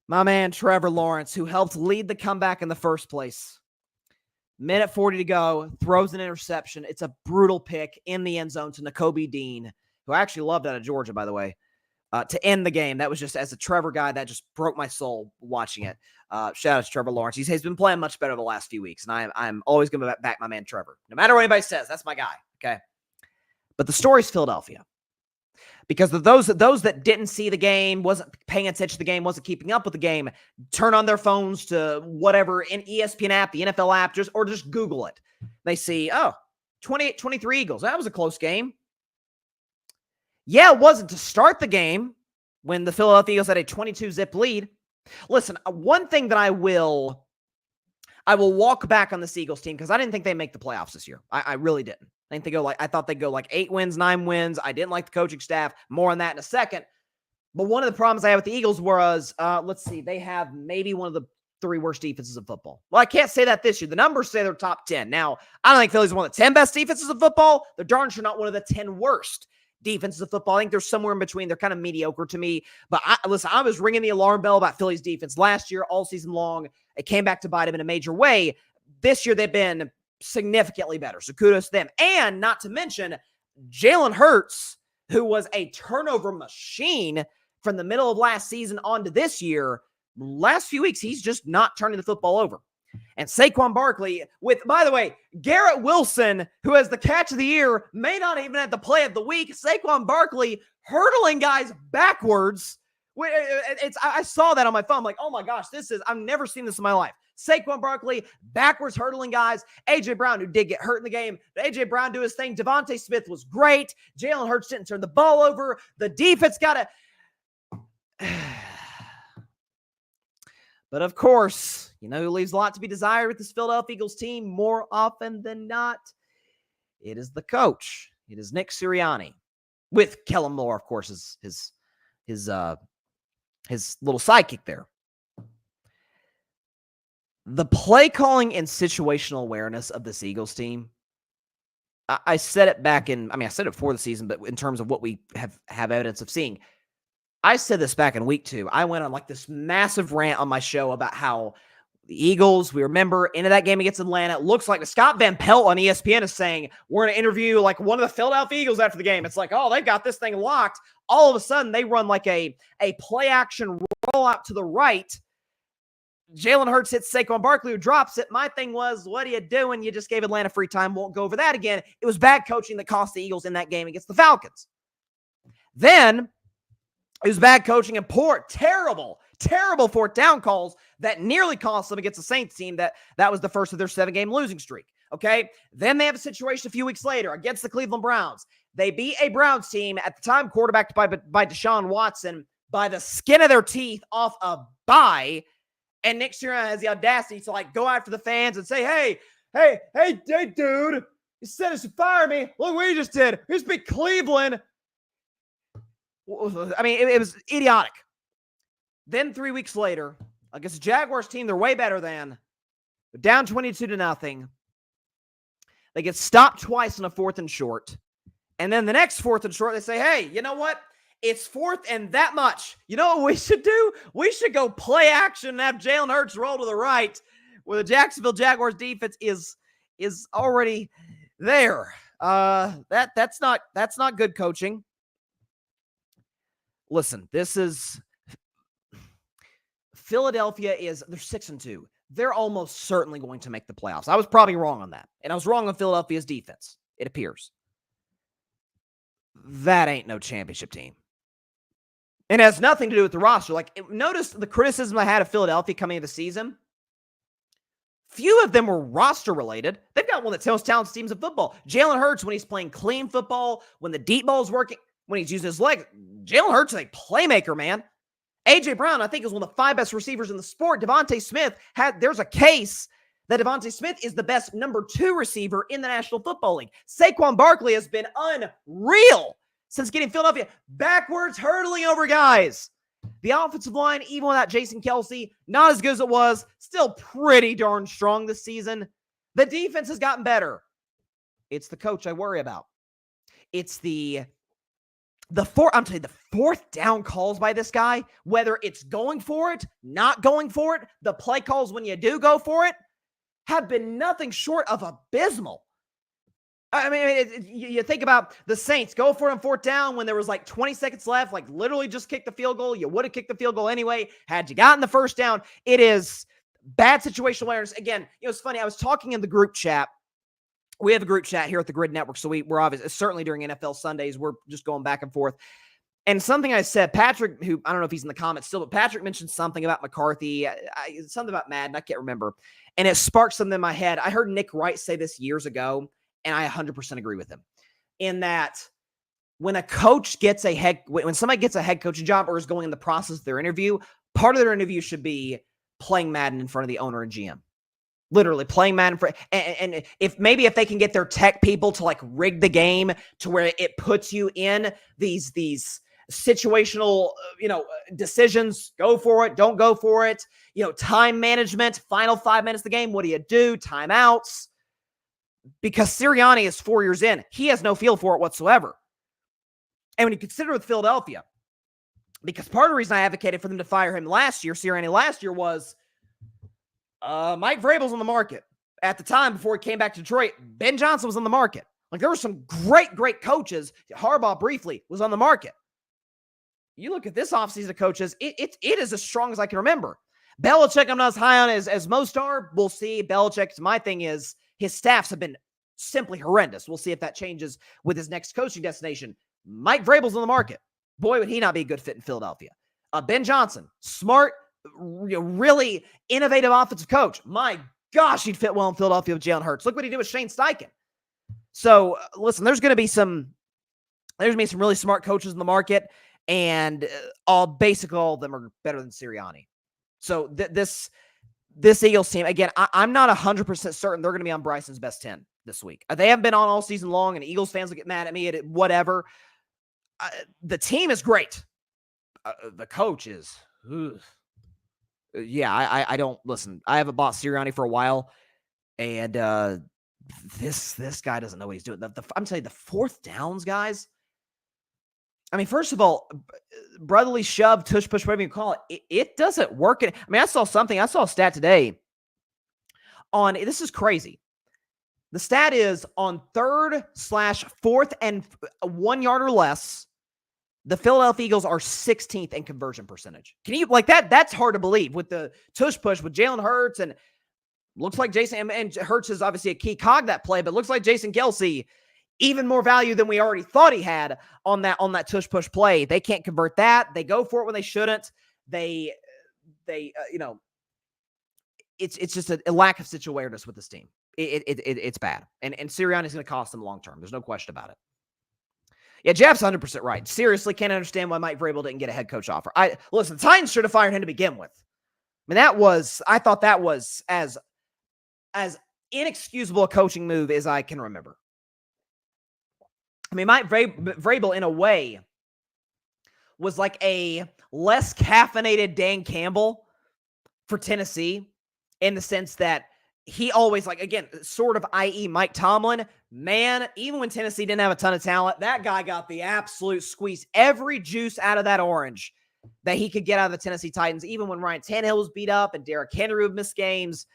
my man Trevor Lawrence, who helped lead the comeback in the first place. Minute 40 to go, throws an interception. It's a brutal pick in the end zone to Nakobe Dean, who I actually loved out of Georgia, by the way, to end the game. That was just, as a Trevor guy, that just broke my soul watching it. Shout out to Trevor Lawrence. He's been playing much better the last few weeks, and I'm always going to back my man Trevor. No matter what anybody says, that's my guy, okay? But the story's Philadelphia. Because of those that didn't see the game, wasn't paying attention to the game, wasn't keeping up with the game, turn on their phones to whatever, an ESPN app, the NFL app, just Google it. They see, 28-23 Eagles. That was a close game. Yeah, it wasn't to start the game when the Philadelphia Eagles had a 22-zip lead. Listen, one thing that I will walk back on this Eagles team, because I didn't think they'd make the playoffs this year. I really didn't. I thought they'd go like 8 wins, 9 wins. I didn't like the coaching staff. More on that in a second. But one of the problems I had with the Eagles was, let's see, they have maybe one of the 3 worst defenses of football. Well, I can't say that this year. The numbers say they're top 10. Now, I don't think Philly's one of the 10 best defenses of football. They're darn sure not one of the 10 worst defenses of football. I think they're somewhere in between. They're kind of mediocre to me. But listen, I was ringing the alarm bell about Philly's defense last year, all season long. It came back to bite them in a major way. This year, they've been significantly better. So kudos to them. And not to mention, Jalen Hurts, who was a turnover machine from the middle of last season on to this year, last few weeks, he's just not turning the football over. And Saquon Barkley, with, by the way, Garrett Wilson, who has the catch of the year, may not even have the play of the week. Saquon Barkley hurdling guys backwards. I saw that on my phone. I'm like, oh my gosh, I've never seen this in my life. Saquon Barkley backwards hurdling guys. A.J. Brown, who did get hurt in the game. A.J. Brown do his thing. Devontae Smith was great. Jalen Hurts didn't turn the ball over. The defense got to... But of course, you know who leaves a lot to be desired with this Philadelphia Eagles team more often than not? It is the coach. It is Nick Sirianni. With Kellen Moore, of course, his little sidekick there. The play calling and situational awareness of this Eagles team, I said it I said it before the season, but in terms of what we have evidence of seeing, I said this back in week 2. I went on like this massive rant on my show about how the Eagles, we remember, into that game against Atlanta. It looks like Scott Van Pelt on ESPN is saying, we're going to interview like one of the Philadelphia Eagles after the game. It's like, oh, they've got this thing locked. All of a sudden, they run like a play action rollout to the right. Jalen Hurts hits Saquon Barkley, who drops it. My thing was, what are you doing? You just gave Atlanta free time. Won't go over that again. It was bad coaching that cost the Eagles in that game against the Falcons. Then it was bad coaching and terrible 4th down calls that nearly cost them against the Saints team. That was the first of their 7-game losing streak. Okay. Then they have a situation a few weeks later against the Cleveland Browns. They beat a Browns team at the time quarterbacked by Deshaun Watson by the skin of their teeth off a bye. And Nick Sirianni has the audacity to like go after the fans and say, hey, dude, you said you should fire me. Look what you just did. You just beat Cleveland. I mean, it was idiotic. Then 3 weeks later, against the Jaguars team, they're way better than. They're down 22-0. They get stopped twice on a 4th and short. And then the next 4th and short, they say, hey, you know what? It's 4th and that much. You know what we should do? We should go play action and have Jalen Hurts roll to the right, where the Jacksonville Jaguars defense is already there. That's not good coaching. Listen, this is Philadelphia they're 6-2. They're almost certainly going to make the playoffs. I was probably wrong on that. And I was wrong on Philadelphia's defense, it appears. That ain't no championship team. And it has nothing to do with the roster. Notice the criticism I had of Philadelphia coming into the season. Few of them were roster related. They've got one of the most talented teams in football. Jalen Hurts, when he's playing clean football, when the deep ball is working, when he's using his legs, Jalen Hurts is a playmaker, man. A.J. Brown, I think, is one of the 5 best receivers in the sport. Devontae Smith, there's a case that Devontae Smith is the best number 2 receiver in the National Football League. Saquon Barkley has been unreal since getting Philadelphia backwards, hurdling over guys. The offensive line, even without Jason Kelce, not as good as it was, still pretty darn strong this season. The defense has gotten better. It's the coach I worry about. It's the fourth down calls by this guy, whether it's going for it, not going for it, the play calls when you do go for it, have been nothing short of abysmal. I mean, you think about the Saints go for it on 4th down when there was 20 seconds left, literally just kick the field goal. You would have kicked the field goal anyway had you gotten the 1st down. It is bad situational awareness. Again, it's funny. I was talking in the group chat. We have a group chat here at the Grid Network, so we're obviously, certainly during NFL Sundays, we're just going back and forth. And something I said, Patrick, who I don't know if he's in the comments still, but Patrick mentioned something about McCarthy, something about Madden, I can't remember. And it sparked something in my head. I heard Nick Wright say this years ago, and I 100% agree with him. In that, when somebody gets a head coaching job or is going in the process of their interview, part of their interview should be playing Madden in front of the owner and GM. Literally playing Madden and if they can get their tech people to rig the game to where it puts you in these situational, decisions, go for it, don't go for it, time management, final 5 minutes of the game, what do you do? Timeouts. Because Sirianni is 4 years in, he has no feel for it whatsoever. And when you consider with Philadelphia, because part of the reason I advocated for them to fire him Sirianni last year was Mike Vrabel's on the market. At the time, before he came back to Detroit, Ben Johnson was on the market. There were some great coaches. Harbaugh briefly was on the market. You look at this offseason of coaches, it is as strong as I can remember. Belichick, I'm not as high on as most are. We'll see. Belichick, my thing is, his staffs have been simply horrendous. We'll see if that changes with his next coaching destination. Mike Vrabel's on the market. Boy, would he not be a good fit in Philadelphia. Ben Johnson, smart, really innovative offensive coach. My gosh, he'd fit well in Philadelphia with Jalen Hurts. Look what he did with Shane Steichen. So, listen, there's going to be some really smart coaches in the market, and basically all of them are better than Sirianni. So this Eagles team, again, I'm not 100% certain they're going to be on Bryson's best 10 this week. They haven't been on all season long, and Eagles fans will get mad at me at whatever. The team is great. The coach is, I don't listen. I haven't bought Sirianni for a while, and this guy doesn't know what he's doing. I'm telling you, the 4th downs, guys. I mean, first of all, brotherly shove, tush push, whatever you call it, it doesn't work. I saw a stat today this is crazy. The stat is on 3rd/4th and 1 yard or less, the Philadelphia Eagles are 16th in conversion percentage. Can you that? That's hard to believe with the tush push with Jalen Hurts, and looks like Jason and Hurts is obviously a key cog that play, but looks like Jason Kelce, even more value than we already thought he had on that tush push play. They can't convert that. They go for it when they shouldn't. It's just a lack of situation awareness with this team. It's bad. And Sirianni is going to cost them long term. There's no question about it. Yeah, Jeff's 100% right. Seriously, can't understand why Mike Vrabel didn't get a head coach offer. Listen, the Titans should have fired him to begin with. I thought that was as inexcusable a coaching move as I can remember. Mike Vrabel, in a way, was like a less caffeinated Dan Campbell for Tennessee, in the sense that he always, sort of, i.e. Mike Tomlin, man, even when Tennessee didn't have a ton of talent, that guy got the absolute squeeze, every juice out of that orange that he could get out of the Tennessee Titans, even when Ryan Tannehill was beat up and Derrick Henry would miss games.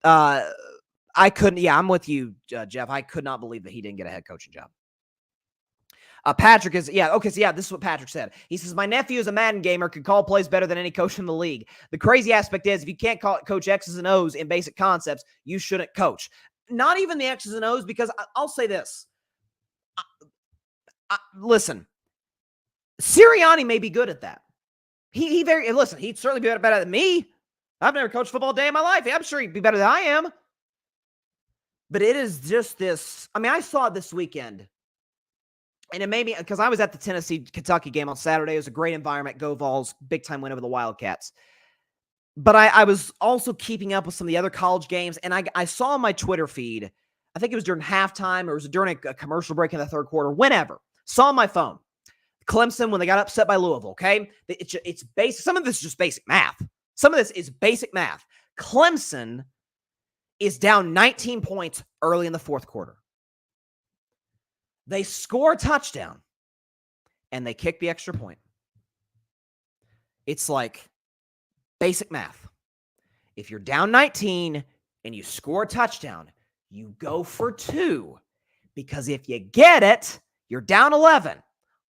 I'm with you, Jeff. I could not believe that he didn't get a head coaching job. Patrick is, okay, so this is what Patrick said. He says, my nephew is a Madden gamer, could call plays better than any coach in the league. The crazy aspect is, if you can't coach X's and O's in basic concepts, you shouldn't coach. Not even the X's and O's, because I'll say this. Listen, Sirianni may be good at that. He'd certainly be better than me. I've never coached football a day in my life. I'm sure he'd be better than I am. But it is just this. I mean, I saw it this weekend. And it made me, because I was at the Tennessee-Kentucky game on Saturday. It was a great environment. Go Vols, big-time win over the Wildcats. But I was also keeping up with some of the other college games, and I saw on my Twitter feed, I think it was during halftime, or it was during a commercial break in the third quarter, whenever, saw on my phone, Clemson, when they got upset by Louisville, okay? It's basic. Some of this is just basic math. Some of this is basic math. Clemson is down 19 points early in the fourth quarter. They score a touchdown, and they kick the extra point. It's like basic math. If you're down 19 and you score a touchdown, you go for 2. Because if you get it, you're down 11.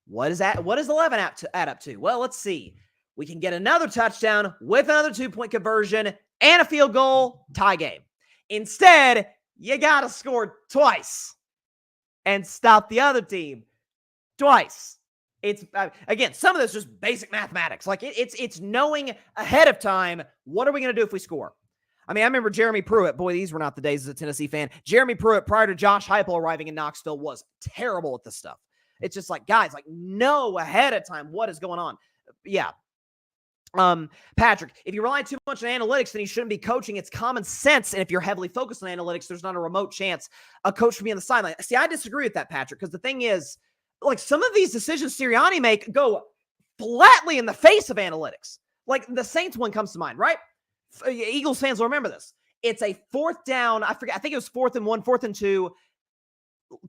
What is 11 add up to? Well, let's see. We can get another touchdown with another 2-point conversion and a field goal, tie game. Instead, you got to score twice and stop the other team twice. It's, again, some of this is just basic mathematics. Like, it's knowing ahead of time, what are we going to do if we score? I mean, I remember Jeremy Pruitt. Boy, these were not the days as a Tennessee fan. Jeremy Pruitt, prior to Josh Heupel arriving in Knoxville, was terrible at this stuff. It's just like, guys, like, know ahead of time what is going on. Yeah. Patrick, if you rely too much on analytics, then you shouldn't be coaching. It's common sense. And if you're heavily focused on analytics, there's not a remote chance a coach should be on the sideline. See, I disagree with that, Patrick, because the thing is, like, some of these decisions Sirianni make go flatly in the face of analytics. Like, the Saints one comes to mind, right? Eagles fans will remember this. It's a fourth down. I think it was 4th and 1, 4th and 2,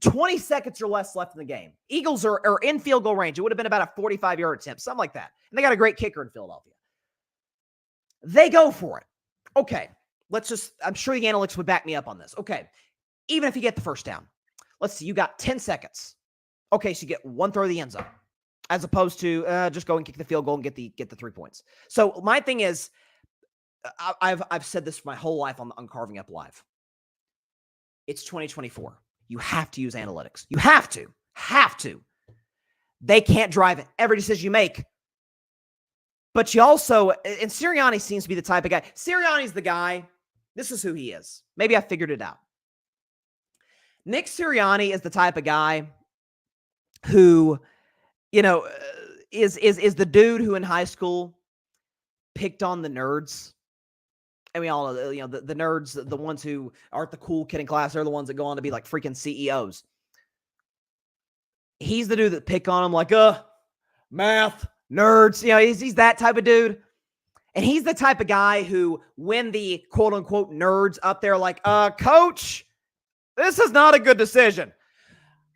20 seconds or less left in the game. Eagles are in field goal range. It would have been about a 45-yard attempt, something like that. And they got a great kicker in Philadelphia. They go for it. Okay, I'm sure the analytics would back me up on this. Okay, even if you get the first down, let's see, you got 10 seconds. Okay, so you get one throw of the end zone, as opposed to just go and kick the field goal and get the 3 points. So my thing is, I've said this my whole life on Carving Up Live. It's 2024. You have to use analytics. You have to. They can't drive every decision you make. But you also, and Sirianni seems to be the type of guy. Sirianni's the guy. This is who he is. Maybe I figured it out. Nick Sirianni is the type of guy who, is the dude who in high school picked on the nerds. And we all know, the nerds, the ones who aren't the cool kid in class, they're the ones that go on to be like freaking CEOs. He's the dude that pick on them like, math, nerds. He's that type of dude. And he's the type of guy who, when the quote unquote nerds up there like, coach, this is not a good decision.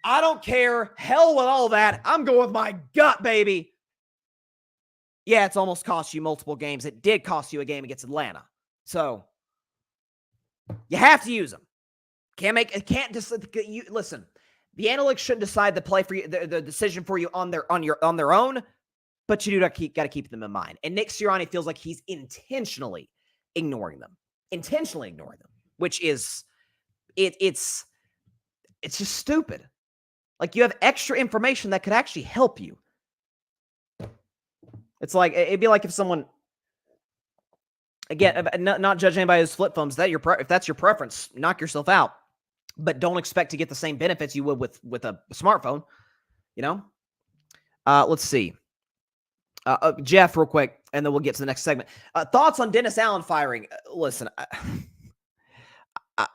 I don't care. Hell with all that. I'm going with my gut, baby. Yeah, it's almost cost you multiple games. It did cost you a game against Atlanta. So you have to use them. Listen, the analytics shouldn't decide the play for you, the decision for you on their own, but you got to keep them in mind. And Nick Sirianni feels like he's intentionally ignoring them, which is it's just stupid. Like, you have extra information that could actually help you. It's like, it'd be like if someone, again, not judge anybody who's flip phones. If that's your preference, knock yourself out. But don't expect to get the same benefits you would with a smartphone. Let's see. Jeff, real quick, and then we'll get to the next segment. Thoughts on Dennis Allen firing? Listen,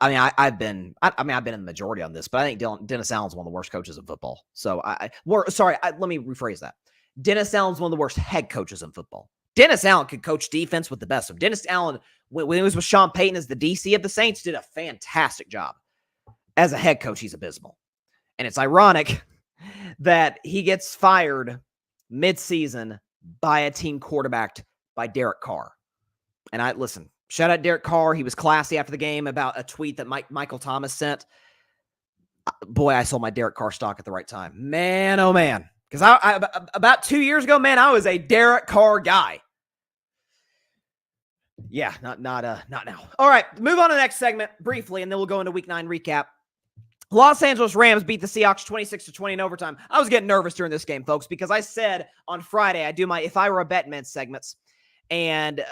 I've been in the majority on this, but I think Dennis Allen's one of the worst coaches in football. So let me rephrase that. Dennis Allen's one of the worst head coaches in football. Dennis Allen could coach defense with the best of them. Dennis Allen, when he was with Sean Payton as the DC of the Saints, did a fantastic job. As a head coach, he's abysmal. And it's ironic that he gets fired mid-season by a team quarterbacked by Derek Carr. And shout out Derek Carr. He was classy after the game about a tweet that Michael Thomas sent. Boy, I sold my Derek Carr stock at the right time. Man, oh man. Because I about 2 years ago, man, I was a Derek Carr guy. Yeah, not now. All right, move on to the next segment briefly, and then we'll go into Week 9 recap. Los Angeles Rams beat the Seahawks 26-20 in overtime. I was getting nervous during this game, folks, because I said on Friday I do my If I Were a Bet Man segments. And,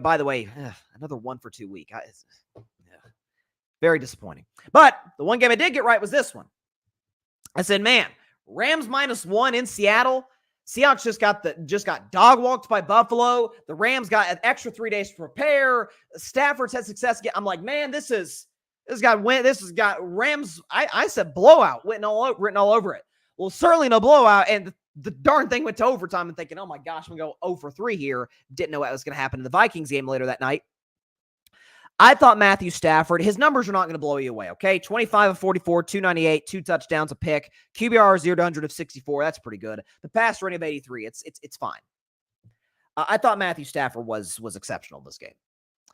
by the way, another 1 for 2 week. Very disappointing. But the one game I did get right was this one. I said, man, Rams -1 in Seattle. Seahawks just got dog walked by Buffalo. The Rams got an extra 3 days to prepare. Stafford's had success again. I'm like, man, this has got Rams. I said blowout written all over it. Well, certainly no blowout, and the darn thing went to overtime. And thinking, oh my gosh, I'm gonna go 0 for 3 here. Didn't know what was going to happen in the Vikings game later that night. I thought Matthew Stafford, his numbers are not going to blow you away, okay? 25 of 44, 298, 2 touchdowns, a pick, QBR 0 to 100 of 64. That's pretty good. The pass rating of 83. It's fine. I thought Matthew Stafford was exceptional in this game.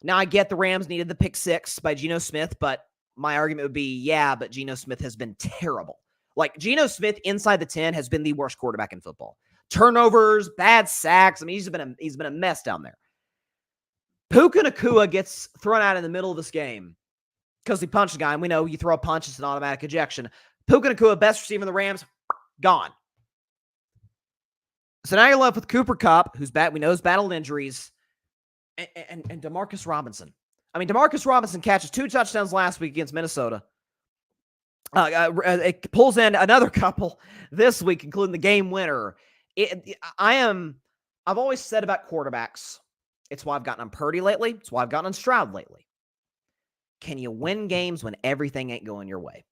Now, I get the Rams needed the pick 6 by Geno Smith, but my argument would be, yeah, but Geno Smith has been terrible. Like, Geno Smith inside the 10 has been the worst quarterback in football. Turnovers, bad sacks. I mean, he's been a mess down there. Puka Nacua gets thrown out in the middle of this game because he punched a guy, and we know you throw a punch, it's an automatic ejection. Puka Nacua, best receiver in the Rams, gone. So now you're left with Cooper Kupp, who's we know has battled injuries, and Demarcus Robinson. I mean, Demarcus Robinson catches 2 touchdowns last week against Minnesota. It pulls in another couple this week, including the game winner. I've always said about quarterbacks, it's why I've gotten on Purdy lately. It's why I've gotten on Stroud lately. Can you win games when everything ain't going your way?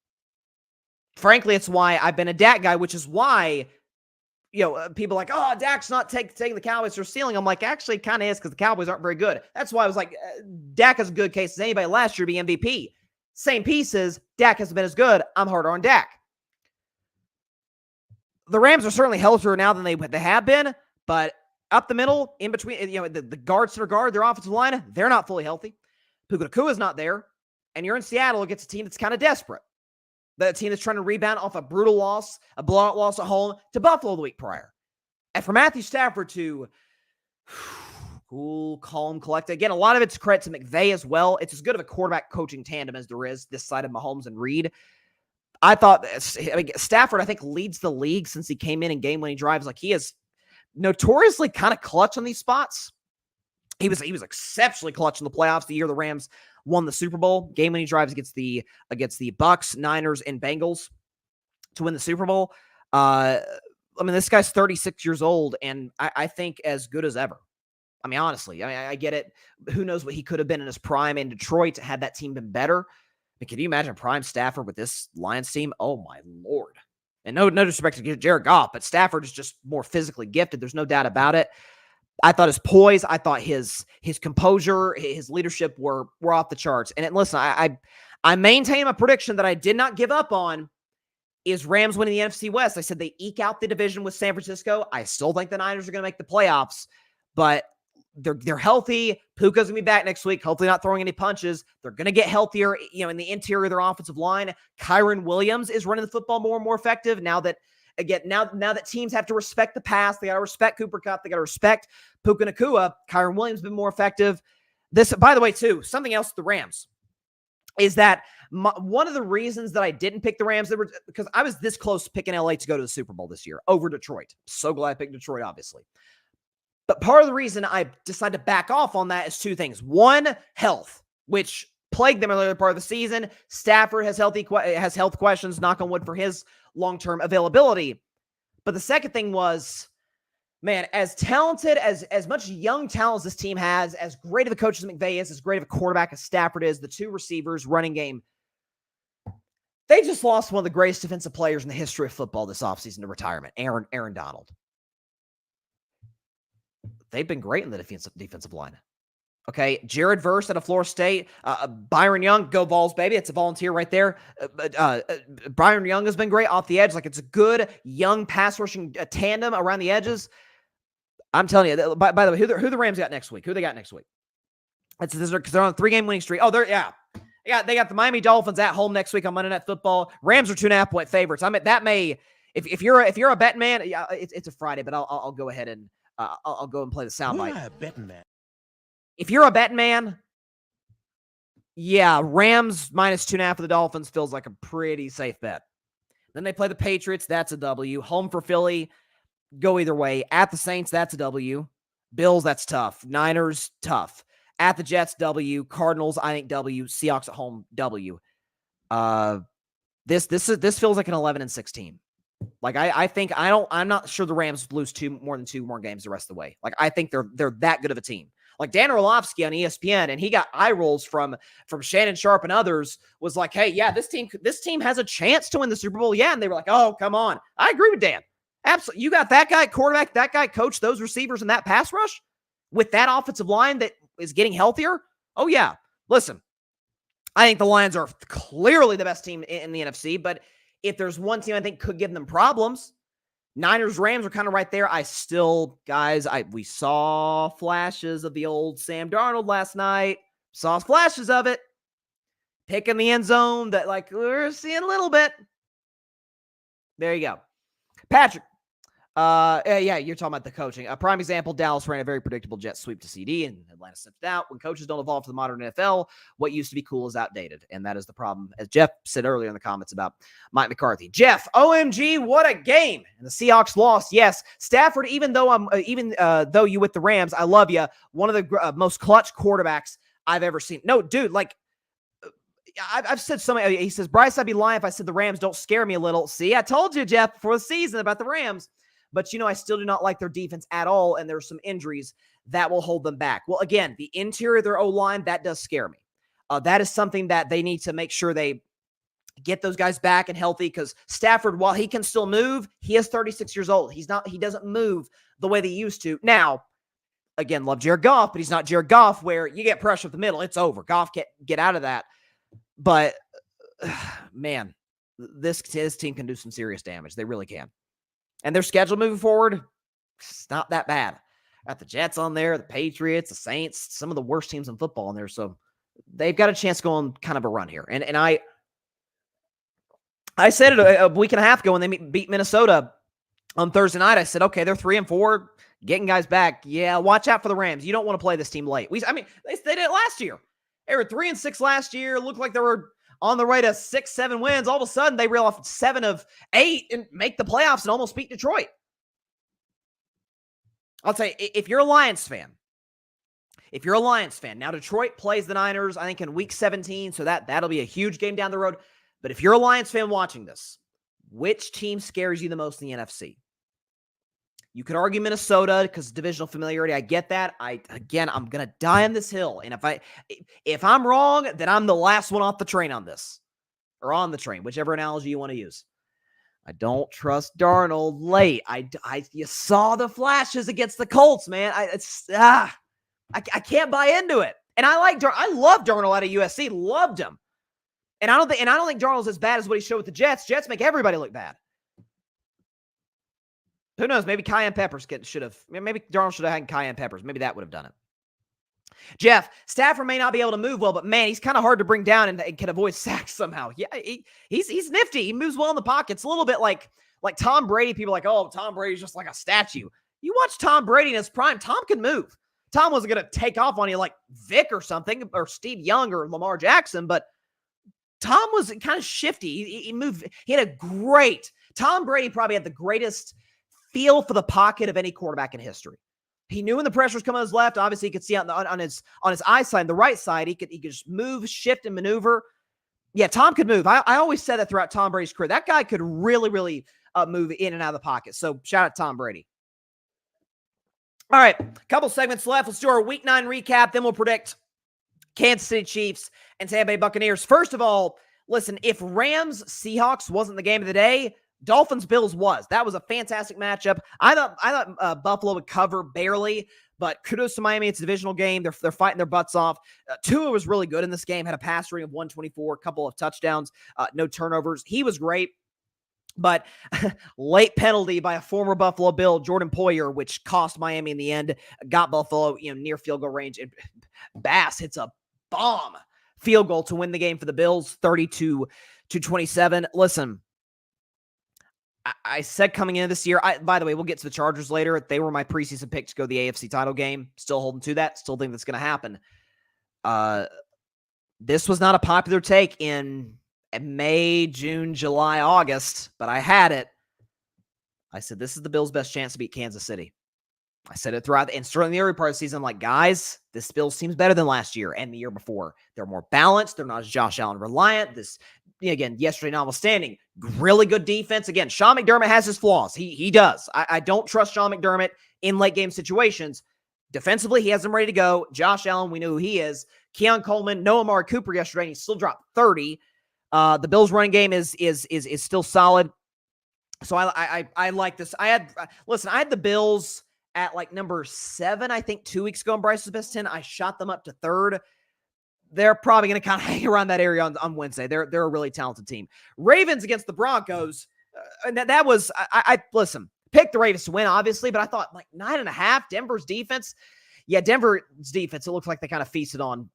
Frankly, it's why I've been a Dak guy, which is why, people are like, oh, Dak's not taking the Cowboys to their ceiling. I'm like, actually, it kind of is because the Cowboys aren't very good. That's why I was like, Dak has a good case as anybody last year to be MVP. Same pieces. Dak hasn't been as good. I'm harder on Dak. The Rams are certainly healthier now than they have been, but up the middle, in between, the guards that are guard, their offensive line, they're not fully healthy. Puka Nacua is not there. And you're in Seattle against a team that's kind of desperate. The team that's trying to rebound off a brutal loss, a blowout loss at home to Buffalo the week prior. And for Matthew Stafford to cool, calm, collect. Again, a lot of it's credit to McVay as well. It's as good of a quarterback coaching tandem as there is this side of Mahomes and Reed. I thought, Stafford, I think, leads the league since he came in game-winning drives. Like, he is notoriously kind of clutch on these spots. He was exceptionally clutch in the playoffs the year the Rams won the Super Bowl. Game winning drives against the Bucks, Niners, and Bengals to win the Super Bowl. This guy's 36 years old, and I think as good as ever. I mean, honestly, I get it. Who knows what he could have been in his prime in Detroit had that team been better. I mean, can you imagine prime Stafford with this Lions team? Oh my Lord. And no disrespect to Jared Goff, but Stafford is just more physically gifted. There's no doubt about it. I thought his poise, I thought his composure, his leadership were off the charts. And listen, I maintain my prediction that I did not give up on is Rams winning the NFC West. I said they eke out the division with San Francisco. I still think the Niners are going to make the playoffs, but they're healthy. Puka's going to be back next week, hopefully not throwing any punches. They're going to get healthier, in the interior of their offensive line. Kyron Williams is running the football more and more effective now that teams have to respect the pass. They got to respect Cooper Kupp. They got to respect Puka Nacua. Kyron Williams has been more effective. This, by the way, too, something else with the Rams is that one of the reasons that I didn't pick the Rams, because I was this close to picking LA to go to the Super Bowl this year over Detroit. So glad I picked Detroit, obviously. But part of the reason I decided to back off on that is 2 things. One, health, which plagued them earlier part of the season. Stafford has health questions, knock on wood, for his long-term availability. But the second thing was, man, as talented, as much young talent as this team has, as great of a coach as McVay is, as great of a quarterback as Stafford is, the 2 receivers, running game, they just lost one of the greatest defensive players in the history of football this offseason to retirement, Aaron Donald. They've been great in the defensive line. Okay, Jared Verse out of Florida State. Byron Young, go Vols, baby. It's a volunteer right there. Byron Young has been great off the edge. Like, it's a good, young, pass-rushing tandem around the edges. I'm telling you, by the way, who the Rams got next week? Who they got next week? Because they're on a 3-game winning streak. Oh, They got the Miami Dolphins at home next week on Monday Night Football. Rams are 2.5-point favorites. I mean, that may, if you're a betting man, yeah, it's a Friday, but I'll go ahead and I'll go and play the soundbite. We're not a betting man. If you're a betting man, yeah, Rams minus 2.5 for the Dolphins feels like a pretty safe bet. Then they play the Patriots. That's a W. Home for Philly. Go either way. At the Saints, that's a W. Bills, that's tough. Niners, tough. At the Jets, W. Cardinals, I think W. Seahawks at home, W. This feels like an 11-6 team. Like I'm not sure the Rams lose more than two more games the rest of the way. Like I think they're that good of a team. Like Dan Orlovsky on ESPN, and he got eye rolls from Shannon Sharp and others, was like, hey, yeah, this team has a chance to win the Super Bowl. Yeah. And they were like, oh, come on. I agree with Dan. Absolutely. You got that guy quarterback, that guy coach, those receivers, and that pass rush with that offensive line that is getting healthier. Oh, yeah. Listen, I think the Lions are clearly the best team in the NFC, but if there's one team I think could give them problems, Niners, Rams are kind of right there. We saw flashes of the old Sam Darnold last night. Saw flashes of it. Picking the end zone that like we're seeing a little bit. There you go. Patrick. Yeah, you're talking about the coaching. A prime example, Dallas ran a very predictable jet sweep to CD, and Atlanta sniffed out. When coaches don't evolve to the modern NFL, what used to be cool is outdated, and that is the problem, as Jeff said earlier in the comments about Mike McCarthy. Jeff, OMG, what a game! And the Seahawks lost. Yes, Stafford. Even though you with the Rams, I love you. One of the most clutch quarterbacks I've ever seen. No, dude, like. I've said so many. He says, Bryce, I'd be lying if I said the Rams don't scare me a little. See, I told you, Jeff, before the season about the Rams. But, I still do not like their defense at all, and there's some injuries that will hold them back. Well, again, the interior of their O-line, that does scare me. That is something that they need to make sure they get those guys back and healthy, because Stafford, while he can still move, he is 36 years old. He doesn't move the way they used to. Now, again, love Jared Goff, but he's not Jared Goff where you get pressure at the middle, it's over. Goff can't get out of that. But, man, this team can do some serious damage. They really can. And their schedule moving forward, it's not that bad. Got the Jets on there, the Patriots, the Saints, some of the worst teams in football in there. So they've got a chance to go on kind of a run here. And I said it a week and a half ago when they beat Minnesota on Thursday night. I said, okay, they're 3-4, getting guys back. Yeah, watch out for the Rams. You don't want to play this team late. They did it last year. They were 3-6 last year. Looked like they were on the way to 6-7 wins. All of a sudden, they reel off 7 of 8 and make the playoffs and almost beat Detroit. I'll tell you, if you're a Lions fan, now Detroit plays the Niners, I think, in week 17, so that'll be a huge game down the road. But if you're a Lions fan watching this, which team scares you the most in the NFC? You could argue Minnesota because divisional familiarity. I get that. I'm going to die on this hill. And if I'm wrong, then I'm the last one off the train on this. Or on the train, whichever analogy you want to use. I don't trust Darnold late. You saw the flashes against the Colts, man. I can't buy into it. And I love Darnold out of USC. Loved him. And I don't think Darnold's as bad as what he showed with the Jets. Jets make everybody look bad. Who knows? Maybe Cayenne Peppers maybe Darnold should have had Cayenne Peppers. Maybe that would have done it. Jeff, Stafford may not be able to move well, but man, he's kind of hard to bring down and can avoid sacks somehow. Yeah, he's nifty. He moves well in the pocket. It's a little bit like Tom Brady. People are like, oh, Tom Brady's just like a statue. You watch Tom Brady in his prime. Tom can move. Tom wasn't going to take off on you like Vic or something, or Steve Young or Lamar Jackson, but Tom was kind of shifty. He moved. Tom Brady probably had the greatest feel for the pocket of any quarterback in history. He knew when the pressure was coming on his left. Obviously, he could see on his eyesight, the right side. He could just move, shift, and maneuver. Yeah, Tom could move. I always said that throughout Tom Brady's career. That guy could really, really move in and out of the pocket. So shout out to Tom Brady. All right, couple segments left. Let's do our Week 9 recap. Then we'll predict Kansas City Chiefs and Tampa Bay Buccaneers. First of all, listen, if Rams-Seahawks wasn't the game of the day, Dolphins-Bills was. That was a fantastic matchup. I thought Buffalo would cover barely, but kudos to Miami. It's a divisional game. They're fighting their butts off. Tua was really good in this game. Had a pass rating of 124, a couple of touchdowns, no turnovers. He was great. But late penalty by a former Buffalo Bill, Jordan Poyer, which cost Miami in the end, got Buffalo near field goal range. And Bass hits a bomb field goal to win the game for the Bills, 30-27. Listen, I said coming into this year, by the way, we'll get to the Chargers later. They were my preseason pick to go the AFC title game. Still holding to that. Still think that's going to happen. This was not a popular take in May, June, July, August, but I had it. I said, this is the Bills' best chance to beat Kansas City. I said it throughout, and certainly in the early part of the season, I'm like, guys, this Bills team's better than last year and the year before. They're more balanced. They're not as Josh Allen reliant. This, again, yesterday notwithstanding, really good defense. Again, Sean McDermott has his flaws. He does. I don't trust Sean McDermott in late game situations. Defensively, he has them ready to go. Josh Allen, we know who he is. Keon Coleman, no Amari Cooper yesterday, and he still dropped 30. The Bills' running game is still solid. So I like this. I had the Bills at like number 7, I think 2 weeks ago in Bryce's Best 10. I shot them up to 3rd. They're probably going to kind of hang around that area on Wednesday. They're a really talented team. Ravens against the Broncos. And that was, I listen, picked the Ravens to win, obviously, but I thought like 9.5, Denver's defense. Yeah, Denver's defense, it looks like they kind of feasted on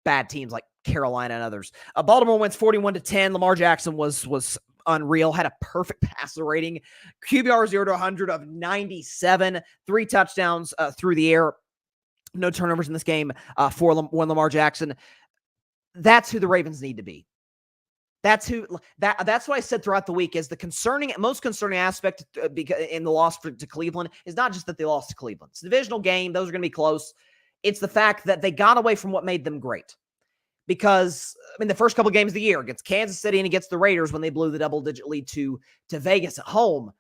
bad teams like Carolina and others. Baltimore wins 41-10. Lamar Jackson was unreal, had a perfect passer rating. QBR 0-100 of 97, 3 touchdowns through the air. No turnovers in this game for Lamar Jackson. That's who the Ravens need to be. That's what I said throughout the week is the most concerning aspect in the loss to Cleveland is not just that they lost to Cleveland. It's a divisional game. Those are going to be close. It's the fact that they got away from what made them great. Because, I mean, the first couple games of the year against Kansas City and against the Raiders when they blew the double-digit lead to Vegas at home,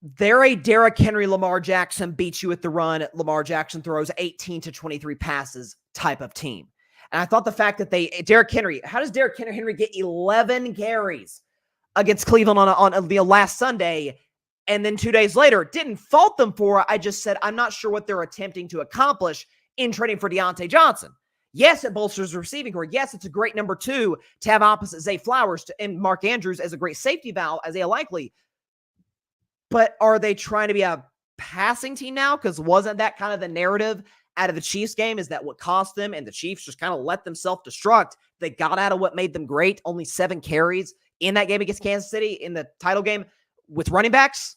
they're a Derrick Henry, Lamar Jackson beats you at the run. Lamar Jackson throws 18 to 23 passes type of team. And I thought the fact that Derrick Henry, how does Derrick Henry get 11 carries against Cleveland on the last Sunday? And then 2 days later, didn't fault them for it. I just said, I'm not sure what they're attempting to accomplish in trading for Deontay Johnson. Yes, it bolsters the receiving core. Yes, it's a great number 2 to have opposite Zay Flowers and Mark Andrews as a great safety valve, as they are likely. But are they trying to be a passing team now? Because wasn't that kind of the narrative out of the Chiefs game? Is that what cost them? And the Chiefs just kind of let them self-destruct. They got out of what made them great. Only 7 carries in that game against Kansas City in the title game with running backs.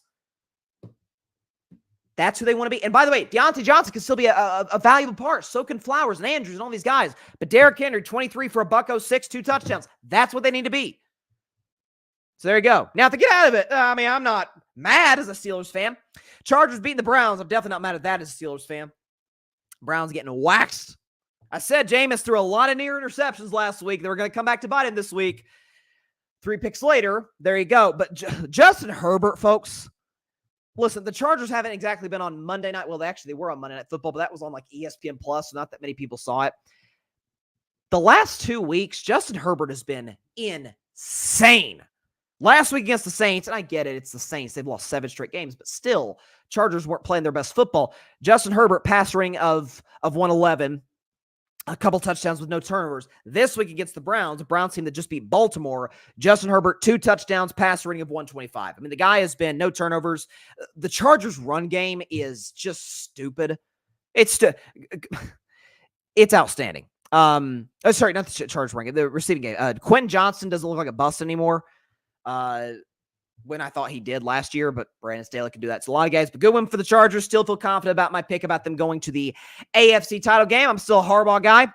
That's who they want to be. And by the way, Deontay Johnson can still be a valuable part. So can Flowers and Andrews and all these guys. But Derrick Henry, 23 for $106, 2 touchdowns. That's what they need to be. So there you go. Now, to get out of it, I'm not mad as a Steelers fan. Chargers beating the Browns. I'm definitely not mad at that as a Steelers fan. Browns getting waxed. I said Jameis threw a lot of near interceptions last week. They were going to come back to bite him this week. 3 picks later, there you go. But Justin Herbert, folks, listen, the Chargers haven't exactly been on Monday night. Well, they were on Monday Night Football, but that was on like ESPN Plus, so not that many people saw it. The last 2 weeks, Justin Herbert has been insane. Last week against the Saints, and I get it, it's the Saints. They've lost 7 straight games, but still, Chargers weren't playing their best football. Justin Herbert, pass rating of 111, a couple touchdowns with no turnovers. This week against the Browns, a Browns team that just beat Baltimore, Justin Herbert, 2 touchdowns, pass rating of 125. I mean, the guy has been no turnovers. The Chargers' run game is just stupid. It's outstanding. Sorry, not the Chargers run game, the receiving game. Quentin Johnson doesn't look like a bust anymore. When I thought he did last year, but Brandon Staley can do that. It's a lot of guys, but good win for the Chargers. Still feel confident about my pick about them going to the AFC title game. I'm still a Harbaugh guy.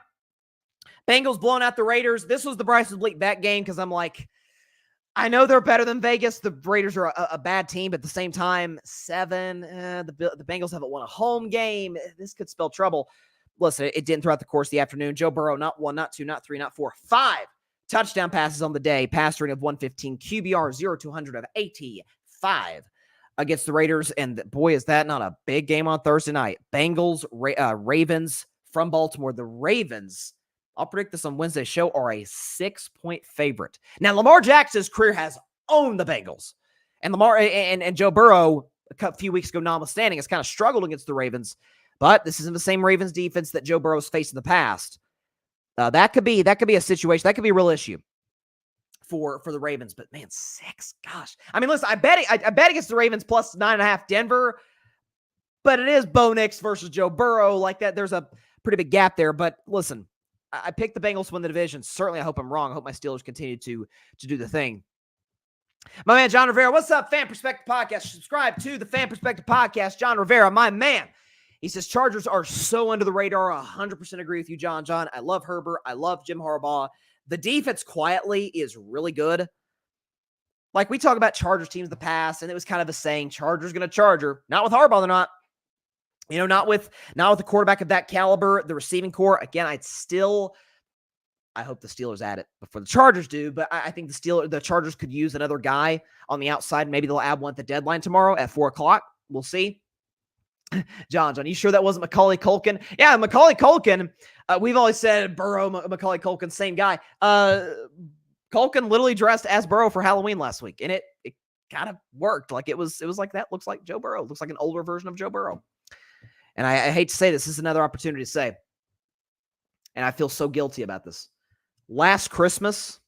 Bengals blowing out the Raiders. This was the Bryson Bleak bet game because I'm like, I know they're better than Vegas. The Raiders are a bad team, but at the same time, 7. The Bengals haven't won a home game. This could spell trouble. Listen, it didn't throughout the course of the afternoon. Joe Burrow, not 1, not 2, not 3, not 4, 5 touchdown passes on the day, pass rating of 115, QBR 0-100 of 85 against the Raiders. And boy, is that not a big game on Thursday night. Bengals, Ravens from Baltimore. The Ravens, I'll predict this on Wednesday's show, are a 6-point favorite. Now, Lamar Jackson's career has owned the Bengals. And Lamar and Joe Burrow, a few weeks ago, notwithstanding, has kind of struggled against the Ravens. But this isn't the same Ravens defense that Joe Burrow's faced in the past. That could be a situation. That could be a real issue for the Ravens. But man, 6, gosh. I mean, listen, I bet against the Ravens plus 9.5 Denver, but it is Bo Nix versus Joe Burrow. Like that, there's a pretty big gap there. But listen, I picked the Bengals to win the division. Certainly, I hope I'm wrong. I hope my Steelers continue to do the thing. My man, John Rivera, what's up, Fan Perspective Podcast? Subscribe to the Fan Perspective Podcast. John Rivera, my man. He says, Chargers are so under the radar. 100% agree with you, John. I love Herbert. I love Jim Harbaugh. The defense quietly is really good. Like, we talk about Chargers teams in the past, and it was kind of a saying, Chargers going to Charger. Not with Harbaugh, they're not. You know, not with the quarterback of that caliber, the receiving core. Again, I hope the Steelers add it before the Chargers do, but I think the Chargers could use another guy on the outside. Maybe they'll add one at the deadline tomorrow at 4:00. We'll see. John, you sure that wasn't Macaulay Culkin? Yeah, Macaulay Culkin. We've always said Burrow, Macaulay Culkin, same guy. Culkin literally dressed as Burrow for Halloween last week, and it kind of worked. Like it was like that. Looks like Joe Burrow. Looks like an older version of Joe Burrow. And I hate to say this is another opportunity to say, and I feel so guilty about this. Last Christmas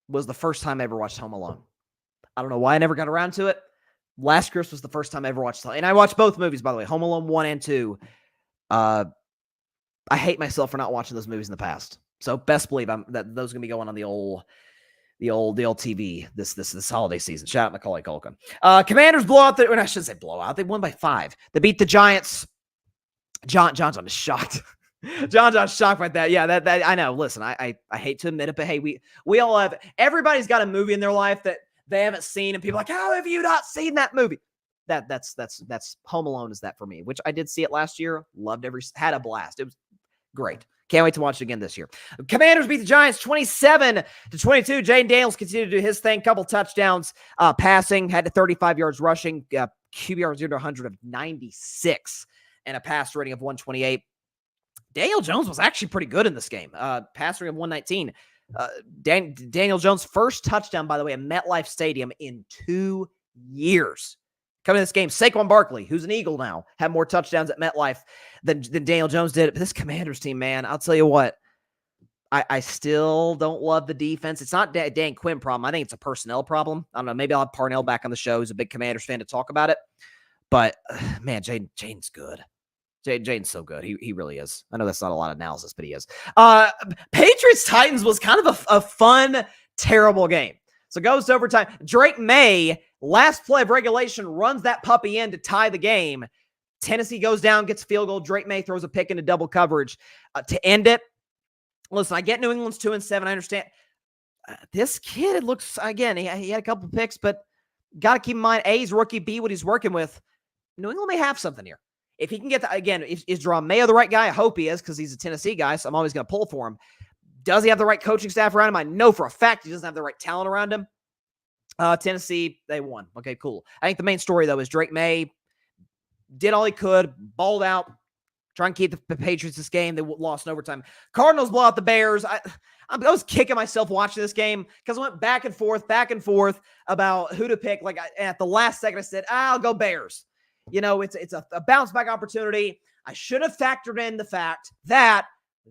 was the first time I ever watched Home Alone. I don't know why I never got around to it. Last Christmas was the first time I ever watched, and I watched both movies, by the way, Home Alone 1 and 2. I hate myself for not watching those movies in the past. So best believe that those are gonna be going on the old TV this holiday season. Shout out Macaulay Culkin. Commanders blow out I shouldn't say blow out. They won by 5. They beat the Giants. John is shocked. John's shocked by that. Yeah, that I know. Listen, I hate to admit it, but hey, we all have. Everybody's got a movie in their life that they haven't seen, and people are like, how have you not seen that movie? That's Home Alone is that for me, which I did see it last year. Loved had a blast. It was great. Can't wait to watch it again this year. Commanders beat the Giants 27-22. Jaden Daniels continued to do his thing. Couple touchdowns passing. Had to 35 yards rushing. QBR 0 to 100 of 96. And a pass rating of 128. Daniel Jones was actually pretty good in this game. Pass rating of 119. Daniel Jones' first touchdown, by the way, at MetLife Stadium in 2 years. Coming to this game, Saquon Barkley, who's an Eagle now, had more touchdowns at MetLife than Daniel Jones did. But this Commanders team, man, I'll tell you what, I still don't love the defense. It's not Dan Quinn problem. I think it's a personnel problem. I don't know. Maybe I'll have Parnell back on the show. He's a big Commanders fan to talk about it. But, man, Jaden's good. Jaden's so good. He really is. I know that's not a lot of analysis, but he is. Patriots-Titans was kind of a fun, terrible game. So it goes to overtime. Drake May, last play of regulation, runs that puppy in to tie the game. Tennessee goes down, gets a field goal. Drake May throws a pick into double coverage to end it. Listen, I get New England's 2-7. I understand. This kid, it looks, again, he had a couple picks, but got to keep in mind, A, he's rookie, B, what he's working with. New England may have something here. If he can get again, is Jerome Mayo the right guy? I hope he is because he's a Tennessee guy, so I'm always going to pull for him. Does he have the right coaching staff around him? I know for a fact he doesn't have the right talent around him. Tennessee, they won. Okay, cool. I think the main story, though, is Drake May did all he could, balled out, trying to keep the Patriots this game. They lost in overtime. Cardinals blow out the Bears. I was kicking myself watching this game because I went back and forth about who to pick. Like at the last second, I said, I'll go Bears. You know, it's a bounce back opportunity. I should have factored in the fact that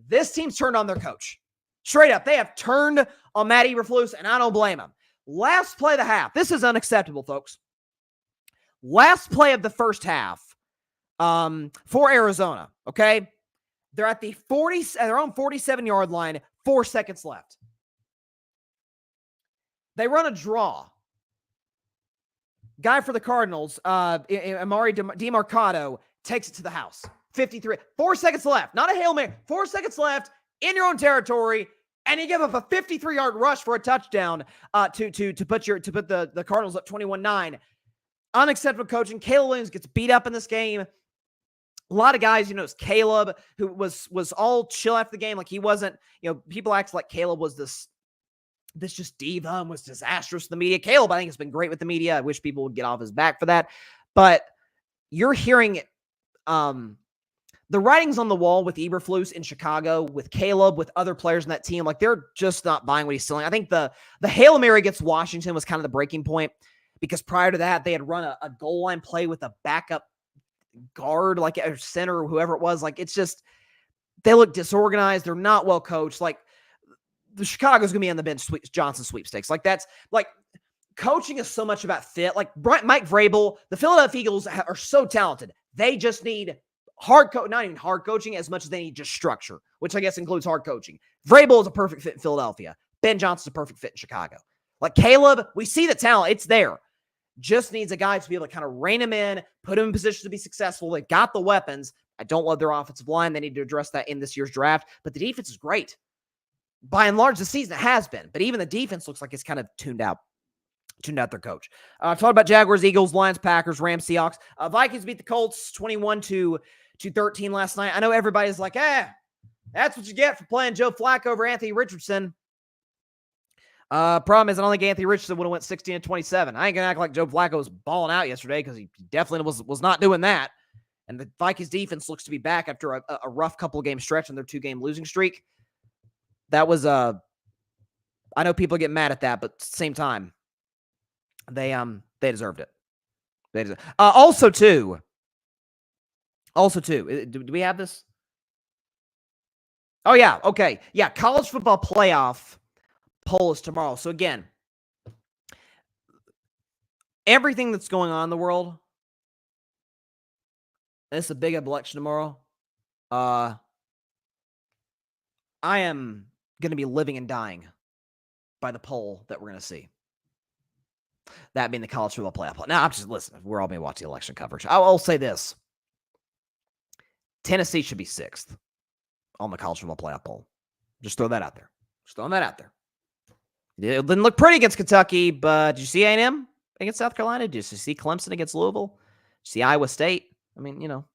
this team's turned on their coach. Straight up, they have turned on Matt Eberflus, and I don't blame him. Last play of the half. This is unacceptable, folks. Last play of the first half for Arizona, okay? They're at their own 47-yard line, 4 seconds left. They run a draw. Guy for the Cardinals, Amari DeMarcado, takes it to the house. 53. 4 seconds left. Not a Hail Mary. 4 seconds left in your own territory, and you give up a 53-yard rush for a touchdown to put the Cardinals up 21-9. Unacceptable coaching. Caleb Williams gets beat up in this game. A lot of guys, it's Caleb, who was all chill after the game. Like he wasn't, people act like Caleb was this just diva and was disastrous to the media. Caleb, I think, has been great with the media. I wish people would get off his back for that. But you're hearing the writing's on the wall with Eberflus in Chicago, with Caleb, with other players in that team. Like, they're just not buying what he's selling. I think the Hail Mary against Washington was kind of the breaking point, because prior to that, they had run a goal line play with a backup guard, like a center or whoever it was. Like, it's just, they look disorganized. They're not well coached. Like, the Chicago's going to be on the bench Johnson sweepstakes. Like, that's like, coaching is so much about fit. Like Mike Vrabel, the Philadelphia Eagles are so talented. They just need not even hard coaching as much as they need just structure. which I guess includes hard coaching. Vrabel is a perfect fit in Philadelphia. Ben Johnson's a perfect fit in Chicago. Like Caleb, we see the talent. It's there. Just needs a guy to be able to kind of rein him in, put him in position to be successful. They got the weapons. I don't love their offensive line. They need to address that in this year's draft. But the defense is great. By and large, the season it has been. But even the defense looks like it's kind of tuned out their coach. Talked about Jaguars, Eagles, Lions, Packers, Rams, Seahawks. Vikings beat the Colts 21-13 last night. I know everybody's like, that's what you get for playing Joe Flacco over Anthony Richardson. Problem is, I don't think Anthony Richardson would have went 16-27. I ain't gonna act like Joe Flacco was balling out yesterday because he definitely was not doing that. And the Vikings defense looks to be back after a rough couple of game stretch in their 2-game losing streak. That was I know people get mad at that, but at the same time, they deserved it. Also too. Do we have this? Oh yeah, okay. Yeah, college football playoff poll is tomorrow. So again, everything that's going on in the world, it's a big election tomorrow. I am going to be living and dying by the poll that we're going to see. That being the college football playoff poll. Now, I'm just listening. We're all going to watch the election coverage. I'll say this. Tennessee should be 6th on the college football playoff poll. Just throw that out there. It didn't look pretty against Kentucky, but did you see A&M against South Carolina? Did you see Clemson against Louisville? Did you see Iowa State? I mean,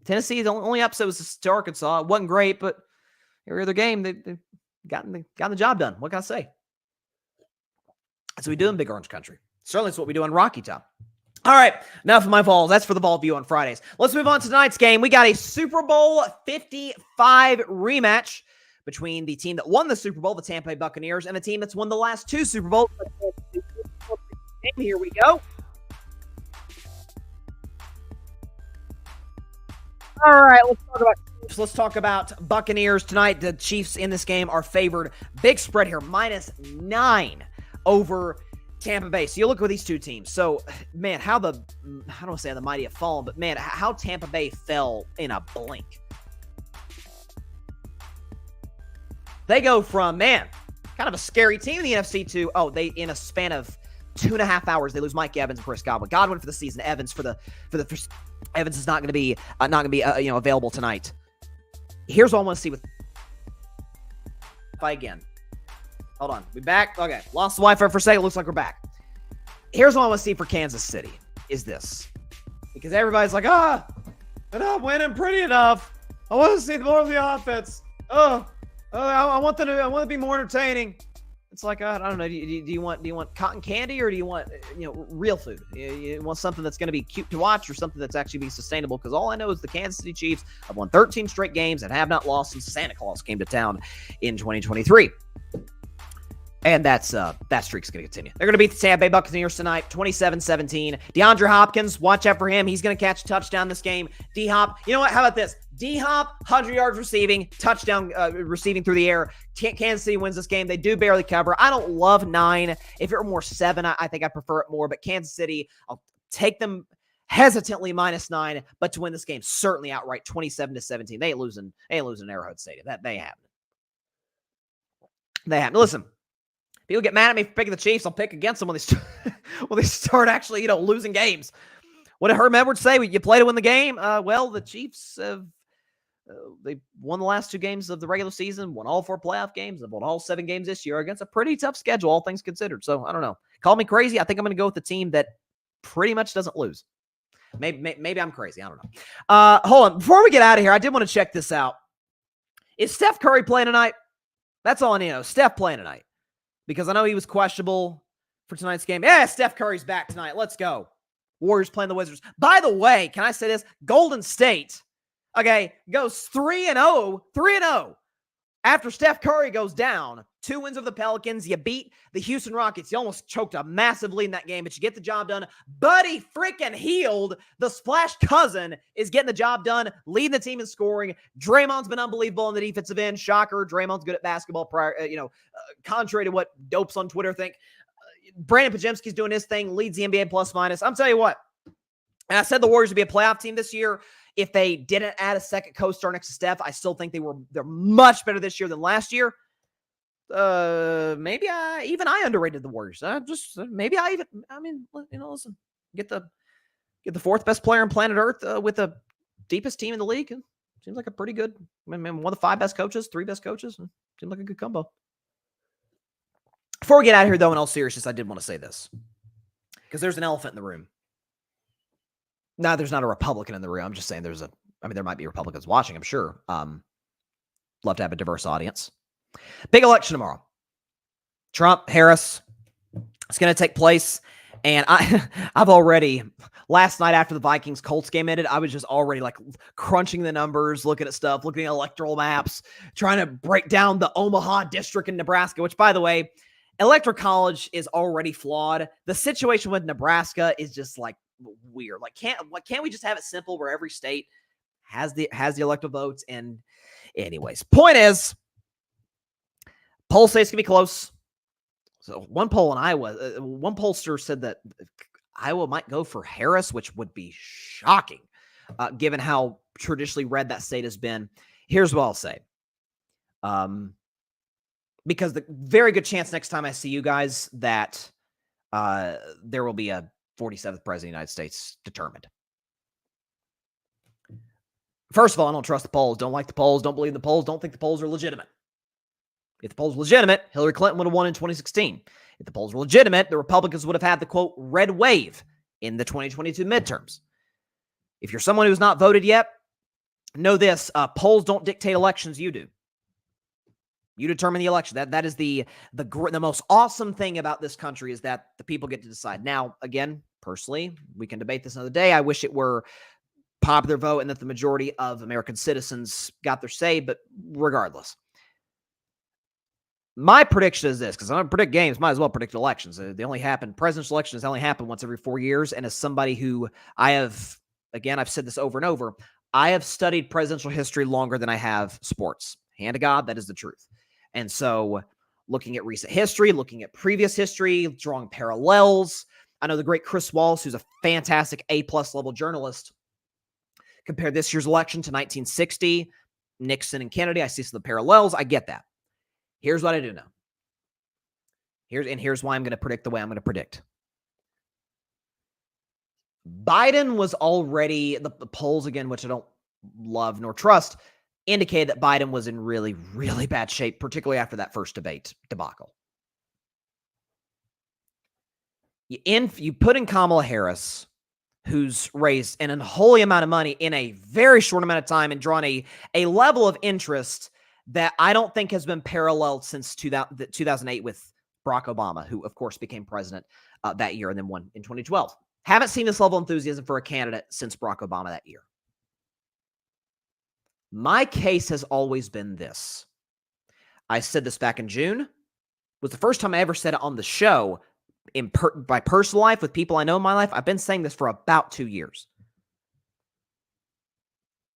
Tennessee, the only upset was to Arkansas. It wasn't great, but every other game, they got the job done. What can I say? That's what we do in Big Orange Country. Certainly it's what we do in Rocky Top. All right, enough of my balls. That's for the ball view on Fridays. Let's move on to tonight's game. We got a Super Bowl 55 rematch between the team that won the Super Bowl, the Tampa Bay Buccaneers, and the team that's won the last 2 Super Bowls. Here we go. All right, let's talk about Buccaneers tonight. The Chiefs in this game are favored. Big spread here, -9 over Tampa Bay. So you look at these two teams. So, man, I don't want to say the mighty have fallen, but man, how Tampa Bay fell in a blink. They go from, man, kind of a scary team in the NFC to, they in a span of 2.5 hours, they lose Mike Evans and Chris Godwin. Godwin for the season, Evans for the Evans is not going to be available tonight. Here's what I want to see with again. Hold on, we back? Okay, lost the Wi-Fi for a second. Looks like we're back. Here's what I want to see for Kansas City is this, because everybody's like, they're not winning pretty enough. I want to see more of the offense. I want to be more entertaining. It's like, I don't know. Do you want cotton candy, or do you want real food? You want something that's going to be cute to watch, or something that's actually be sustainable? Because all I know is the Kansas City Chiefs have won 13 straight games and have not lost since Santa Claus came to town in 2023. And that streak's going to continue. They're going to beat the Tampa Bay Buccaneers tonight, 27-17. DeAndre Hopkins, watch out for him. He's going to catch a touchdown this game. D-Hop, you know what? How about this? D-Hop, 100 yards receiving, touchdown receiving through the air. Kansas City wins this game. They do barely cover. I don't love 9. If it were more 7, I think I prefer it more. But Kansas City, I'll take them hesitantly -9. But to win this game, certainly outright, 27-17. They ain't losing Arrowhead Stadium. That they haven't. They haven't. Listen. People get mad at me for picking the Chiefs. I'll pick against them when they start actually, losing games. What did Herm Edwards say? You play to win the game. Well, the Chiefs have they won the last 2 games of the regular season, won all 4 playoff games, and won all 7 games this year against a pretty tough schedule, all things considered. So I don't know. Call me crazy. I think I'm going to go with the team that pretty much doesn't lose. Maybe I'm crazy. I don't know. Hold on. Before we get out of here, I did want to check this out. Is Steph Curry playing tonight? That's all I need to know. Steph playing tonight. Because I know he was questionable for tonight's game. Yeah, Steph Curry's back tonight. Let's go. Warriors playing the Wizards. By the way, can I say this? Golden State, goes 3-0. 3-0. After Steph Curry goes down, 2 wins of the Pelicans. You beat the Houston Rockets. You almost choked a massive lead in that game, but you get the job done. Buddy freaking Hield, the splash cousin, is getting the job done, leading the team in scoring. Draymond's been unbelievable on the defensive end. Shocker. Draymond's good at basketball, contrary to what dopes on Twitter think. Brandon Pajemski's doing his thing, leads the NBA plus minus. I'm telling you what, and I said the Warriors would be a playoff team this year. If they didn't add a second co-star next to Steph, I still think they're much better this year than last year. Maybe I underrated the Warriors. Maybe listen, get the fourth best player on planet Earth with the deepest team in the league. Seems like a pretty good, one of the 5 best coaches, 3 best coaches. Seems like a good combo. Before we get out of here, though, in all seriousness, I did want to say this because there's an elephant in the room. Now, there's not a Republican in the room. I'm just saying there might be Republicans watching, I'm sure. Love to have a diverse audience. Big election tomorrow. Trump, Harris. It's going to take place. And I've already, last night after the Vikings-Colts game ended, I was just already like crunching the numbers, looking at stuff, looking at electoral maps, trying to break down the Omaha district in Nebraska, which, by the way, Electoral College is already flawed. The situation with Nebraska is just like weird. Like, can't we just have it simple where every state has the electoral votes? And anyways, point is, poll states can be close. So one poll in Iowa, one pollster said that Iowa might go for Harris, which would be shocking, given how traditionally red that state has been. Here's what I'll say. Because the very good chance next time I see you guys that there will be a 47th president of the United States determined. First of all, I don't trust the polls, don't like the polls, don't believe in the polls, don't think the polls are legitimate. If the polls were legitimate, Hillary Clinton would have won in 2016. If the polls were legitimate, the Republicans would have had the, quote, red wave in the 2022 midterms. If you're someone who's not voted yet, know this, polls don't dictate elections, you do. You determine the election. That is the most awesome thing about this country is that the people get to decide. Now, again, personally, we can debate this another day. I wish it were popular vote and that the majority of American citizens got their say, but regardless. My prediction is this, because I'm going to predict games, might as well predict elections. They only happen, presidential elections only happen once every 4 years. And as somebody who I've said this over and over, I have studied presidential history longer than I have sports. Hand to God, that is the truth. And so looking at recent history, looking at previous history, drawing parallels. I know the great Chris Wallace, who's a fantastic A-plus level journalist, compared this year's election to 1960, Nixon and Kennedy. I see some of the parallels. I get that. Here's what I do know. Here's why I'm going to predict the way I'm going to predict. Biden was already, the polls again, which I don't love nor trust, indicated that Biden was in really, really bad shape, particularly after that first debate debacle. You put in Kamala Harris, who's raised an unholy amount of money in a very short amount of time and drawn a level of interest that I don't think has been paralleled since 2008 with Barack Obama, who, of course, became president that year and then won in 2012. Haven't seen this level of enthusiasm for a candidate since Barack Obama that year. My case has always been this. I said this back in June. It was the first time I ever said it on the show in my personal life with people I know in my life. I've been saying this for about 2 years.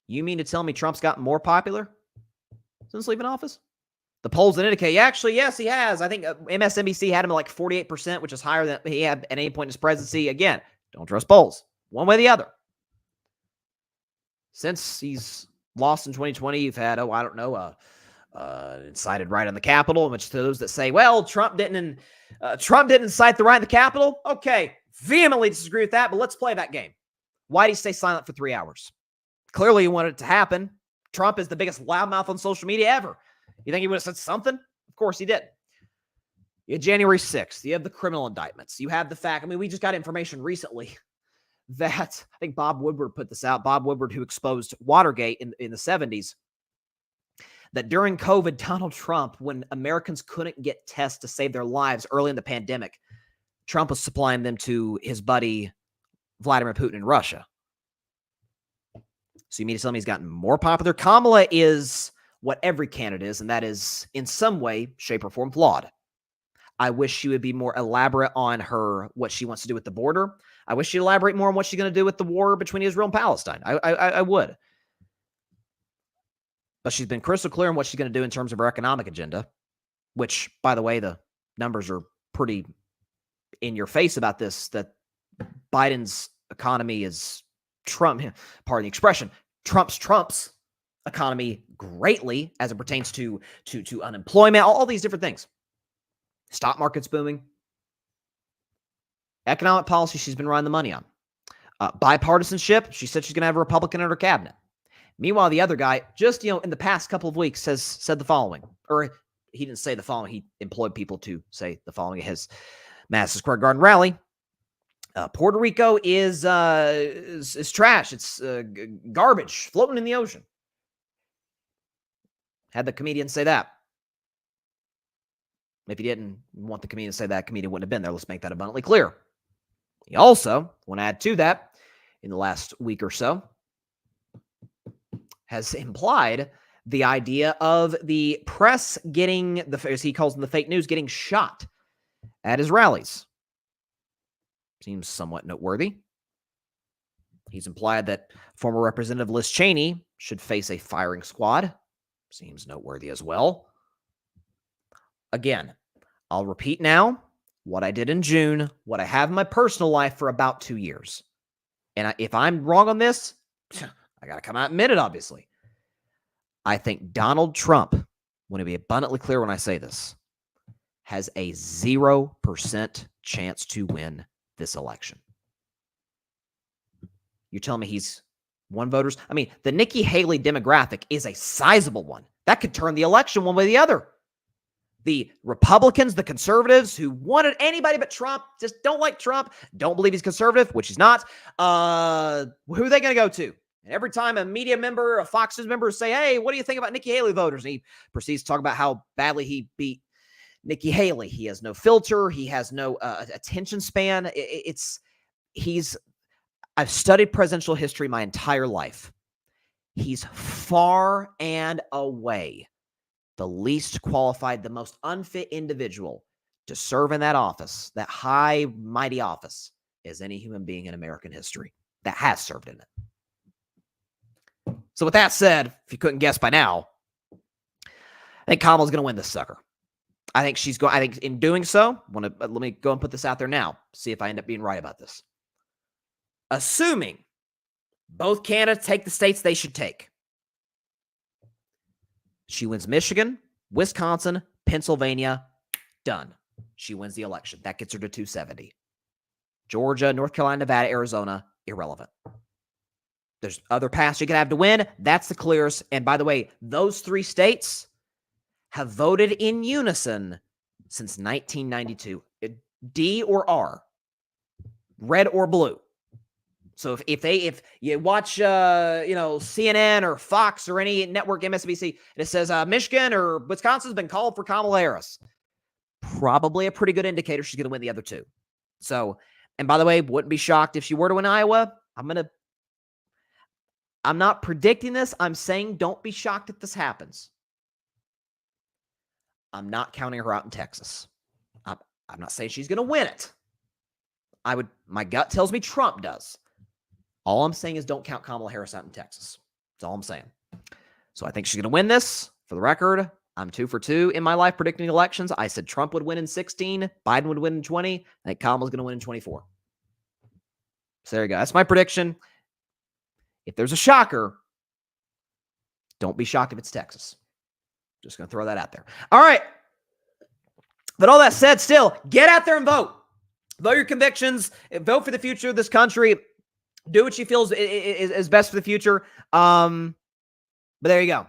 You mean to tell me Trump's gotten more popular since leaving office? The polls that indicate, actually, yes, he has. I think MSNBC had him at like 48%, which is higher than he had at any point in his presidency. Again, don't trust polls. One way or the other. Since he's lost in 2020, you've had, incited right on the Capitol, which to those that say, well, Trump didn't incite the right in the Capitol. Okay, vehemently disagree with that, but let's play that game. Why did he stay silent for 3 hours? Clearly he wanted it to happen. Trump is the biggest loudmouth on social media ever. You think he would have said something? Of course he did. You had January 6th. You have the criminal indictments. You have the fact, we just got information recently that, I think Bob Woodward put this out, Bob Woodward, who exposed Watergate in the 70s, that during COVID, Donald Trump, when Americans couldn't get tests to save their lives early in the pandemic, Trump was supplying them to his buddy Vladimir Putin in Russia. So you mean to tell me he's gotten more popular? Kamala is what every candidate is, and that is in some way, shape, or form flawed. I wish she would be more elaborate on what she wants to do with the border. I wish she'd elaborate more on what she's going to do with the war between Israel and Palestine. I would. But she's been crystal clear on what she's going to do in terms of her economic agenda, which, by the way, the numbers are pretty in your face about this, that Biden's economy is Trump, pardon the expression, Trump's economy greatly as it pertains to unemployment, all these different things. Stock market's booming. Economic policy she's been running the money on. Bipartisanship, she said she's going to have a Republican in her cabinet. Meanwhile, the other guy, just, in the past couple of weeks, said the following. Or he didn't say the following. He employed people to say the following at his Madison Square Garden rally. Puerto Rico is trash. It's garbage floating in the ocean. Had the comedian say that. If he didn't want the comedian to say that, comedian wouldn't have been there. Let's make that abundantly clear. He also, want to add to that, in the last week or so, has implied the idea of the press getting, as he calls them, the fake news, getting shot at his rallies. Seems somewhat noteworthy. He's implied that former Representative Liz Cheney should face a firing squad. Seems noteworthy as well. Again, I'll repeat now what I did in June, what I have in my personal life for about 2 years. And if I'm wrong on this, I got to come out and admit it, obviously. I think Donald Trump, I want to be abundantly clear when I say this, has a 0% chance to win this election. You're telling me he's won voters? I mean, the Nikki Haley demographic is a sizable one. That could turn the election one way or the other. The Republicans, the conservatives who wanted anybody but Trump, just don't like Trump, don't believe he's conservative, which he's not. Who are they going to go to? And every time a media member, a Fox News member say, hey, what do you think about Nikki Haley voters? And he proceeds to talk about how badly he beat Nikki Haley. He has no filter. He has no attention span. I've studied presidential history my entire life. He's far and away the least qualified, the most unfit individual to serve in that office, that high, mighty office, as any human being in American history that has served in it. So with that said, if you couldn't guess by now, I think Kamala's going to win this sucker. I think she's going. I think in doing so, let me go and put this out there now. See if I end up being right about this. Assuming both candidates take the states they should take, she wins Michigan, Wisconsin, Pennsylvania. Done. She wins the election. That gets her to 270. Georgia, North Carolina, Nevada, Arizona, irrelevant. There's other paths you can have to win. That's the clearest. And by the way, those 3 states have voted in unison since 1992. D or R, red or blue. So if you watch CNN or Fox or any network, MSNBC, and it says Michigan or Wisconsin's been called for Kamala Harris, probably a pretty good indicator she's going to win the other 2. So, and by the way, wouldn't be shocked if she were to win Iowa. I'm not predicting this. I'm saying don't be shocked if this happens. I'm not counting her out in Texas. I'm not saying she's going to win it. My gut tells me Trump does. All I'm saying is don't count Kamala Harris out in Texas. That's all I'm saying. So I think she's going to win this. For the record, I'm 2 for 2 in my life predicting elections. I said Trump would win in 16. Biden would win in 20. I think Kamala's going to win in 24. So there you go. That's my prediction. If there's a shocker, don't be shocked if it's Texas. Just going to throw that out there. All right. But all that said, still, get out there and vote. Vote your convictions. Vote for the future of this country. Do what you feel is best for the future. But there you go.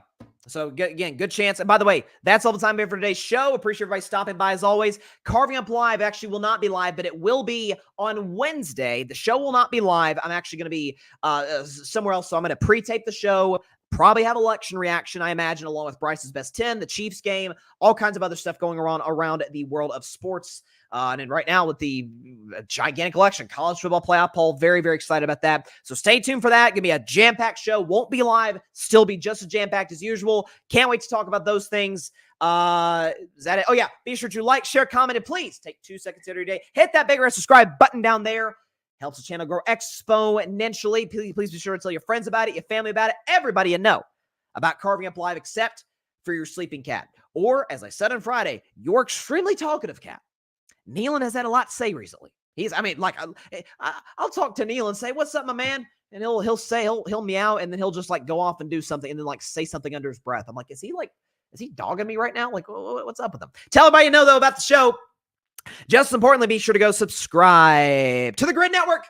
So, again, good chance. And by the way, that's all the time we have for today's show. Appreciate everybody stopping by as always. Carving Up Live actually will not be live, but it will be on Wednesday. The show will not be live. I'm actually going to be somewhere else. So I'm going to pre-tape the show. Probably have election reaction, I imagine, along with Bryce's Best 10, the Chiefs game, all kinds of other stuff going around the world of sports. And then right now with the gigantic election, college football playoff poll, very, very excited about that. So stay tuned for that. Going to be a jam-packed show. Won't be live. Still be just as jam-packed as usual. Can't wait to talk about those things. Is that it? Oh, yeah. Be sure to like, share, comment, and please take 2 seconds every day. Hit that big red subscribe button down there. Helps the channel grow exponentially. Please be sure to tell your friends about it, your family about it, everybody you know about Carving Up Live, except for your sleeping cat. Or, as I said on Friday, your extremely talkative cat. Nealon has had a lot to say recently. I'll talk to Nealon and say, what's up, my man? And he'll meow, and then he'll just like go off and do something, and then like say something under his breath. I'm like, is he dogging me right now? Like, what's up with him? Tell everybody you know though about the show. Just as importantly, be sure to go subscribe to the Grid Network.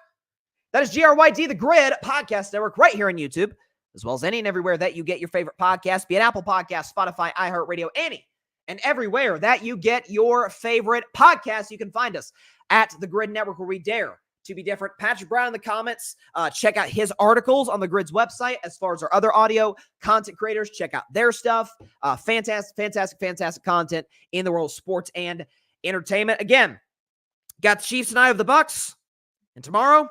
That is GRYD, the Grid Podcast Network, right here on YouTube, as well as any and everywhere that you get your favorite podcast, be it Apple Podcasts, Spotify, iHeartRadio, any and everywhere that you get your favorite podcast. You can find us at the Grid Network, where we dare to be different. Patrick Brown in the comments. Check out his articles on the Grid's website. As far as our other audio content creators, check out their stuff. Fantastic content in the world of sports and entertainment. Again, got the Chiefs tonight of the Bucks, and tomorrow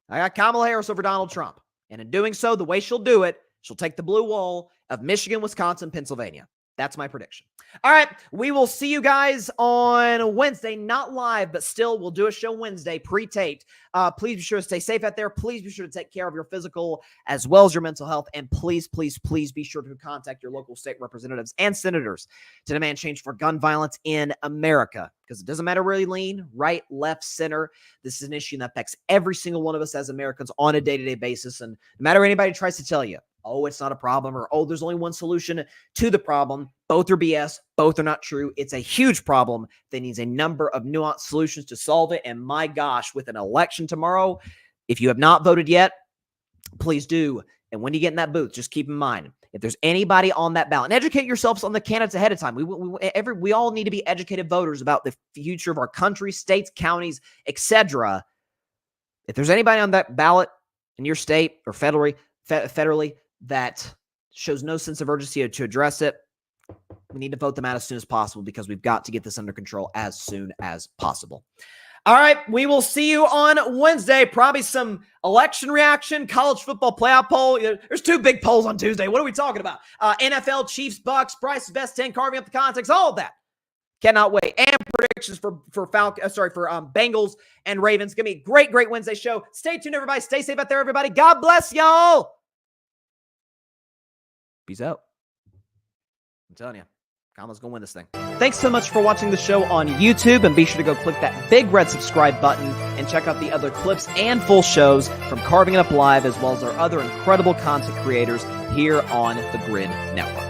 I got Kamala Harris over Donald Trump. And in doing so, the way she'll do it, she'll take the blue wall of Michigan, Wisconsin, Pennsylvania. That's my prediction. All right, we will see you guys on Wednesday. Not live, but still, we'll do a show Wednesday, pre-taped. Please be sure to stay safe out there. Please be sure to take care of your physical as well as your mental health. And please be sure to contact your local state representatives and senators to demand change for gun violence in America. Because it doesn't matter where you lean, right, left, center. This is an issue that affects every single one of us as Americans on a day-to-day basis. And no matter what anybody tries to tell you, oh, it's not a problem, or, oh, there's only one solution to the problem. Both are BS. Both are not true. It's a huge problem that needs a number of nuanced solutions to solve it. And my gosh, with an election tomorrow, if you have not voted yet, please do. And when you get in that booth, just keep in mind, if there's anybody on that ballot, and educate yourselves on the candidates ahead of time. We all need to be educated voters about the future of our country, states, counties, etc. If there's anybody on that ballot in your state or federally, that shows no sense of urgency to address it, we need to vote them out as soon as possible, because we've got to get this under control as soon as possible. All right, we will see you on Wednesday. Probably some election reaction, college football playoff poll. There's two big polls on Tuesday. What are we talking about? NFL, Chiefs, Bucks, Bryce's best 10, carving up the context, all of that. Cannot wait. And predictions for Bengals and Ravens. It's going to be a great Wednesday show. Stay tuned, everybody. Stay safe out there, everybody. God bless y'all. Peace out. I'm telling you, Kamala's going to win this thing. Thanks so much for watching the show on YouTube, and be sure to go click that big red subscribe button and check out the other clips and full shows from Carving It Up Live, as well as our other incredible content creators here on the Grid Network.